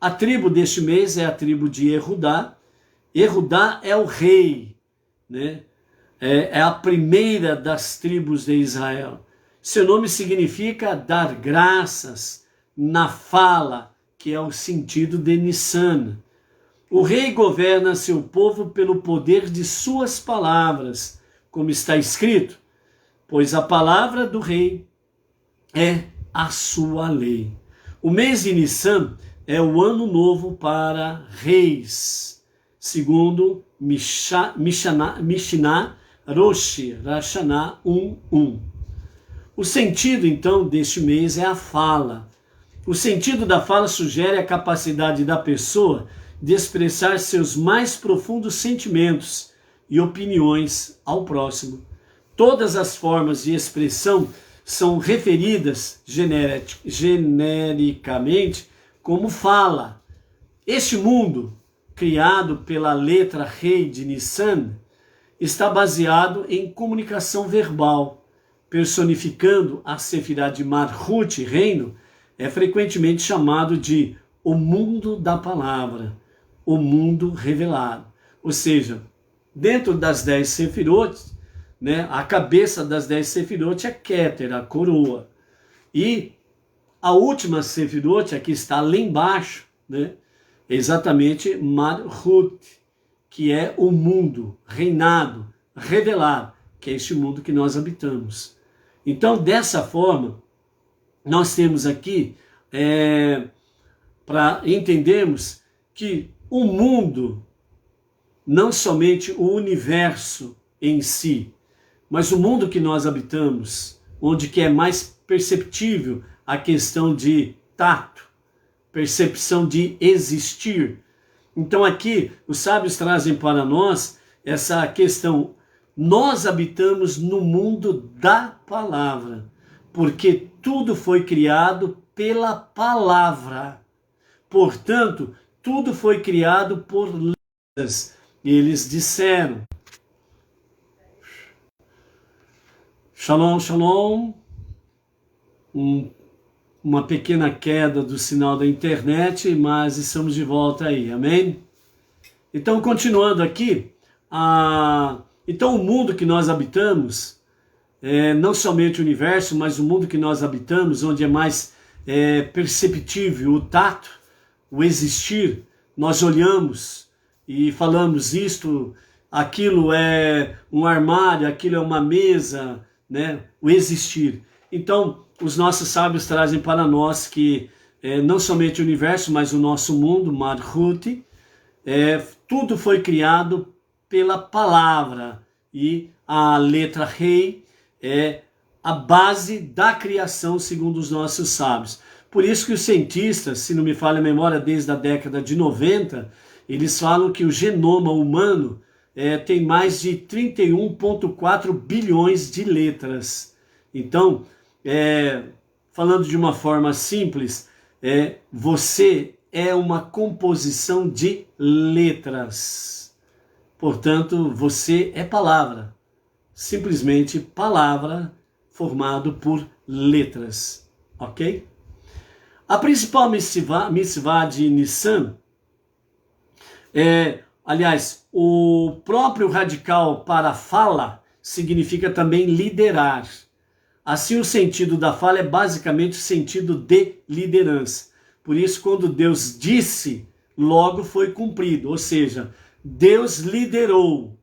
A tribo deste mês é a tribo de Erudá. Erudá é o rei, né? É a primeira das tribos de Israel. Seu nome significa dar graças na fala, que é o sentido de Nissan. O rei governa seu povo pelo poder de suas palavras, como está escrito, pois a palavra do rei é a sua lei. O mês de Nissan é o ano novo para reis, segundo Mishnah Rosh Hashanah 1:1. O sentido, então, deste mês é a fala. O sentido da fala sugere a capacidade da pessoa de expressar seus mais profundos sentimentos e opiniões ao próximo. Todas as formas de expressão são referidas genericamente como fala. Este mundo, criado pela letra rei de Nissan, está baseado em comunicação verbal, personificando a Sefirá de Malchut, reino, é frequentemente chamado de o mundo da palavra, o mundo revelado. Ou seja, dentro das 10 Sefirot, né, a cabeça das 10 Sefirot é Keter, a coroa. E a última Sefirot, a que está lá embaixo, né, é exatamente Malchut, que é o mundo, reinado, revelado, que é este mundo que nós habitamos. Então, dessa forma, nós temos aqui, para entendermos que o mundo, não somente o universo em si, mas o mundo que nós habitamos, onde que é mais perceptível a questão de tato, percepção de existir. Então aqui os sábios trazem para nós essa questão. Nós habitamos no mundo da palavra, porque tudo foi criado pela palavra. Portanto, tudo foi criado por letras. Eles disseram. Shalom, shalom. Uma pequena queda do sinal da internet, mas estamos de volta aí, amém? Então, continuando aqui, então o mundo que nós habitamos, não somente o universo, mas o mundo que nós habitamos, onde é mais perceptível o tato, o existir, nós olhamos e falamos isto, aquilo é um armário, aquilo é uma mesa, né? O existir. Então, os nossos sábios trazem para nós que não somente o universo, mas o nosso mundo, Malchut, tudo foi criado pela palavra, e a letra rei é a base da criação, segundo os nossos sábios. Por isso que os cientistas, se não me falha a memória, desde a década de 90, eles falam que o genoma humano tem mais de 31,4 bilhões de letras. Então, falando de uma forma simples, você é uma composição de letras. Portanto, você é palavra. Simplesmente palavra formado por letras. Ok? A principal mitzvah de Nissan aliás, o próprio radical para fala significa também liderar. Assim, o sentido da fala é basicamente o sentido de liderança. Por isso, quando Deus disse, logo foi cumprido. Ou seja, Deus liderou,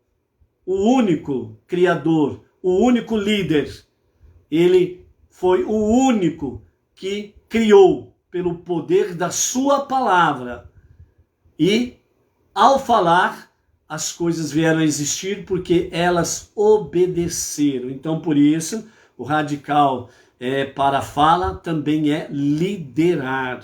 o único criador, o único líder. Ele foi o único que criou pelo poder da sua palavra. E, ao falar, as coisas vieram a existir porque elas obedeceram. Então, por isso, o radical para a fala também é liderar.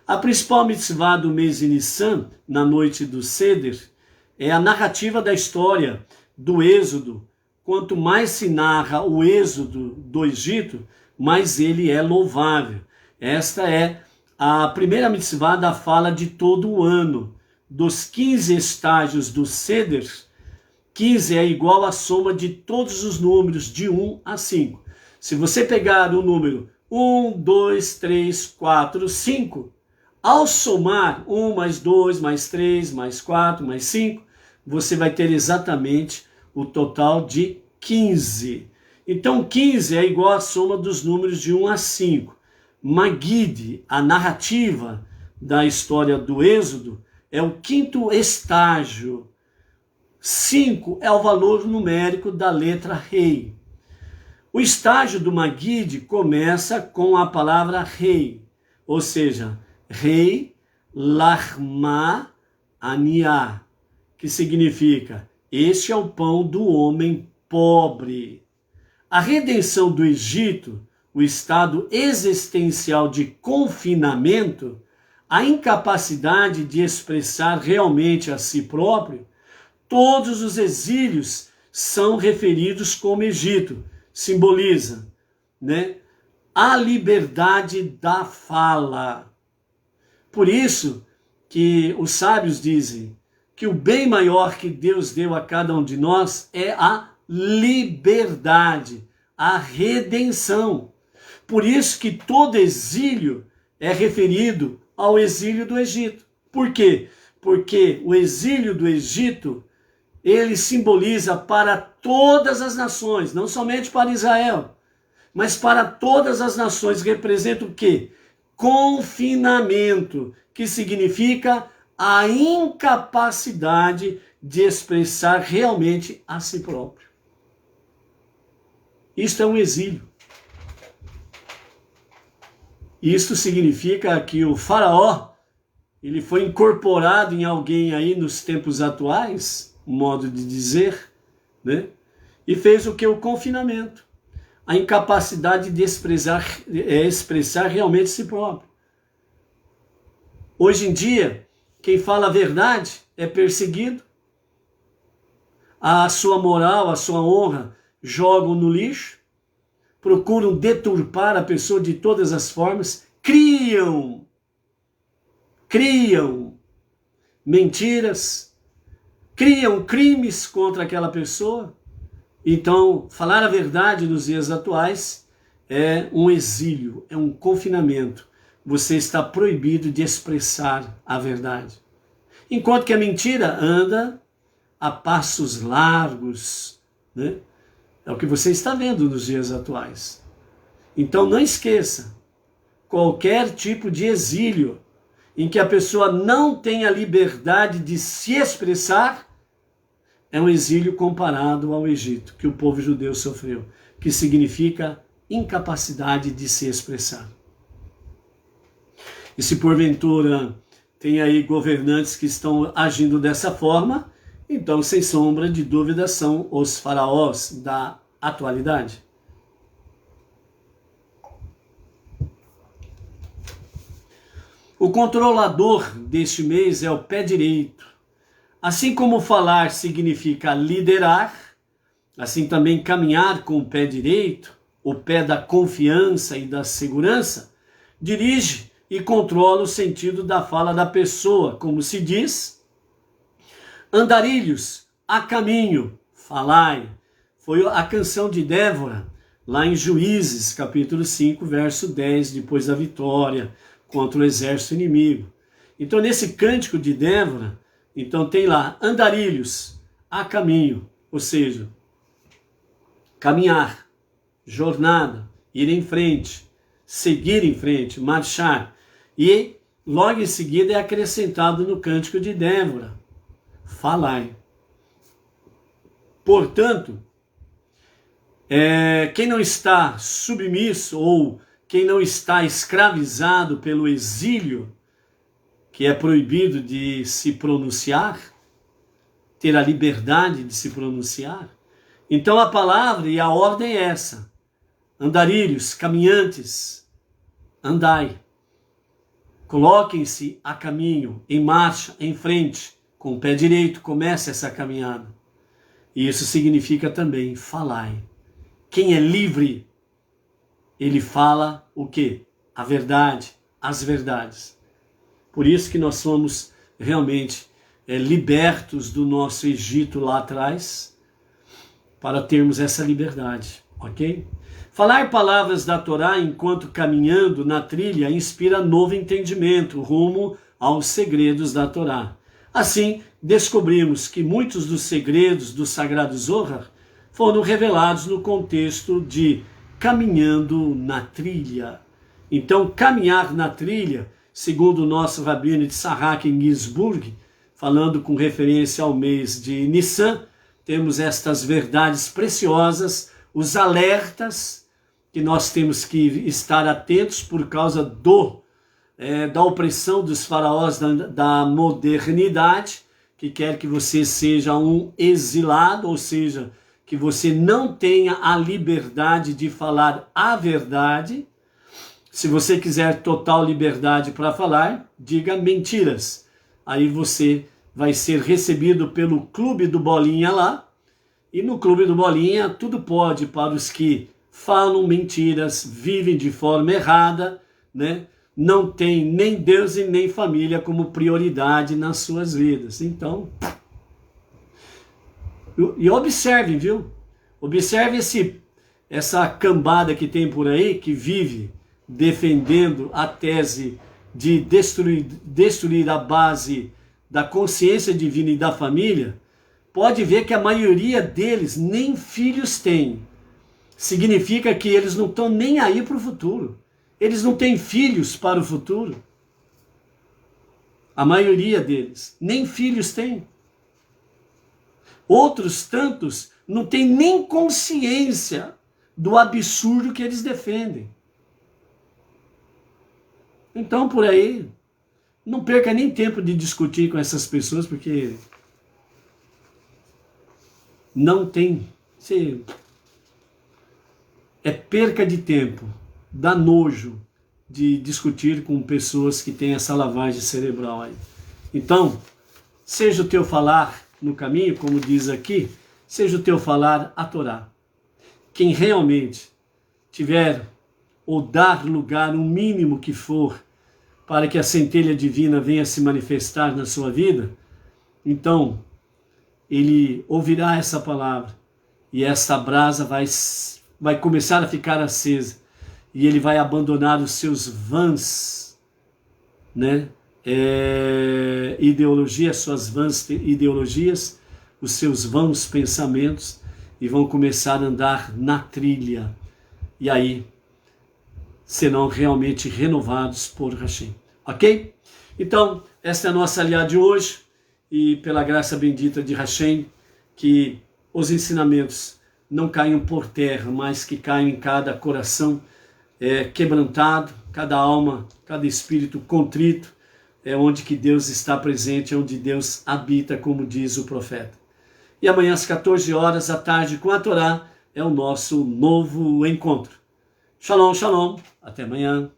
A principal mitzvah do mês de Nissan, na noite do Seder, é a narrativa da história do Êxodo. Quanto mais se narra o Êxodo do Egito, mais ele é louvável. Esta é a primeira mitzvah da fala de todo o ano. Dos 15 estágios do Seder, 15 é igual à soma de todos os números de 1 a 5. Se você pegar o número 1, 2, 3, 4, 5, ao somar 1 mais 2, mais 3, mais 4, mais 5, você vai ter exatamente o total de 15. Então 15 é igual à soma dos números de 1 a 5. Magid, a narrativa da história do Êxodo, é o 5º estágio. 5 é o valor numérico da letra rei. O estágio do Magid começa com a palavra rei, ou seja, rei Lachma Aniá, que significa: este é o pão do homem pobre. A redenção do Egito, o estado existencial de confinamento, a incapacidade de expressar realmente a si próprio, todos os exílios são referidos como Egito. Simboliza, a liberdade da fala. Por isso que os sábios dizem que o bem maior que Deus deu a cada um de nós é a liberdade, a redenção. Por isso que todo exílio é referido ao exílio do Egito. Por quê? Porque o exílio do Egito, ele simboliza para todas as nações, não somente para Israel, mas para todas as nações. Representa o quê? Confinamento, que significa a incapacidade de expressar realmente a si próprio. Isto é um exílio. Isto significa que o faraó, ele foi incorporado em alguém aí nos tempos atuais, modo de dizer, e fez o que? O confinamento. A incapacidade de expressar realmente si próprio. Hoje em dia, quem fala a verdade é perseguido. A sua moral, a sua honra jogam no lixo. Procuram deturpar a pessoa de todas as formas. Criam mentiras. Criam crimes contra aquela pessoa. Então, falar a verdade nos dias atuais é um exílio, é um confinamento. Você está proibido de expressar a verdade. Enquanto que a mentira anda a passos largos, É o que você está vendo nos dias atuais. Então não esqueça, qualquer tipo de exílio em que a pessoa não tem a liberdade de se expressar, é um exílio comparado ao Egito, que o povo judeu sofreu, que significa incapacidade de se expressar. E se porventura tem aí governantes que estão agindo dessa forma, então, sem sombra de dúvida, são os faraós da atualidade. O controlador deste mês é o pé direito. Assim como falar significa liderar, assim também caminhar com o pé direito, o pé da confiança e da segurança, dirige e controla o sentido da fala da pessoa, como se diz: andarilhos, a caminho, falai. Foi a canção de Débora, lá em Juízes, capítulo 5, verso 10, depois da vitória contra o exército inimigo. Então, nesse cântico de Débora, então tem lá, andarilhos, a caminho, ou seja, caminhar, jornada, ir em frente, seguir em frente, marchar. E logo em seguida é acrescentado no cântico de Débora, falai. Portanto, quem não está submisso ou quem não está escravizado pelo exílio, que é proibido de se pronunciar, ter a liberdade de se pronunciar. Então a palavra e a ordem é essa: andarilhos, caminhantes, andai. Coloquem-se a caminho, em marcha, em frente, com o pé direito, comece essa caminhada. E isso significa também falai. Quem é livre, ele fala o quê? A verdade, as verdades. Por isso que nós somos realmente libertos do nosso Egito lá atrás, para termos essa liberdade, ok? Falar palavras da Torá enquanto caminhando na trilha inspira novo entendimento rumo aos segredos da Torá. Assim, descobrimos que muitos dos segredos do Sagrado Zohar foram revelados no contexto de caminhando na trilha. Então, caminhar na trilha, segundo o nosso rabino de Sarrak em Ginzburg, falando com referência ao mês de Nissan, temos estas verdades preciosas, os alertas que nós temos que estar atentos por causa da opressão dos faraós da modernidade, que quer que você seja um exilado, ou seja, que você não tenha a liberdade de falar a verdade. Se você quiser total liberdade para falar, diga mentiras. Aí você vai ser recebido pelo Clube do Bolinha lá. E no Clube do Bolinha tudo pode para os que falam mentiras, vivem de forma errada, né? Não tem nem Deus e nem família como prioridade nas suas vidas. Então, e observem, viu? Observe essa cambada que tem por aí, que vive defendendo a tese de destruir a base da consciência divina e da família. Pode ver que a maioria deles nem filhos têm. Significa que eles não estão nem aí para o futuro. Eles não têm filhos para o futuro. A maioria deles nem filhos têm. Outros tantos não têm nem consciência do absurdo que eles defendem. Então, por aí, não perca nem tempo de discutir com essas pessoas, porque não tem... É perca de tempo, dá nojo de discutir com pessoas que têm essa lavagem cerebral aí. Então, seja o teu falar no caminho, como diz aqui, seja o teu falar a Torá. Quem realmente tiver ou dar lugar, um mínimo que for, para que a centelha divina venha se manifestar na sua vida, então ele ouvirá essa palavra e essa brasa vai começar a ficar acesa e ele vai abandonar os seus vãs, né? Suas vãs ideologias, os seus vãos pensamentos, e vão começar a andar na trilha. E aí serão realmente renovados por Hashem. Ok? Então, esta é a nossa aliada de hoje, e pela graça bendita de Hashem, que os ensinamentos não caiam por terra, mas que caiam em cada coração quebrantado, cada alma, cada espírito contrito, onde que Deus está presente, onde Deus habita, como diz o profeta. E amanhã às 14 horas da tarde com a Torá é o nosso novo encontro. Shalom, shalom. Até amanhã.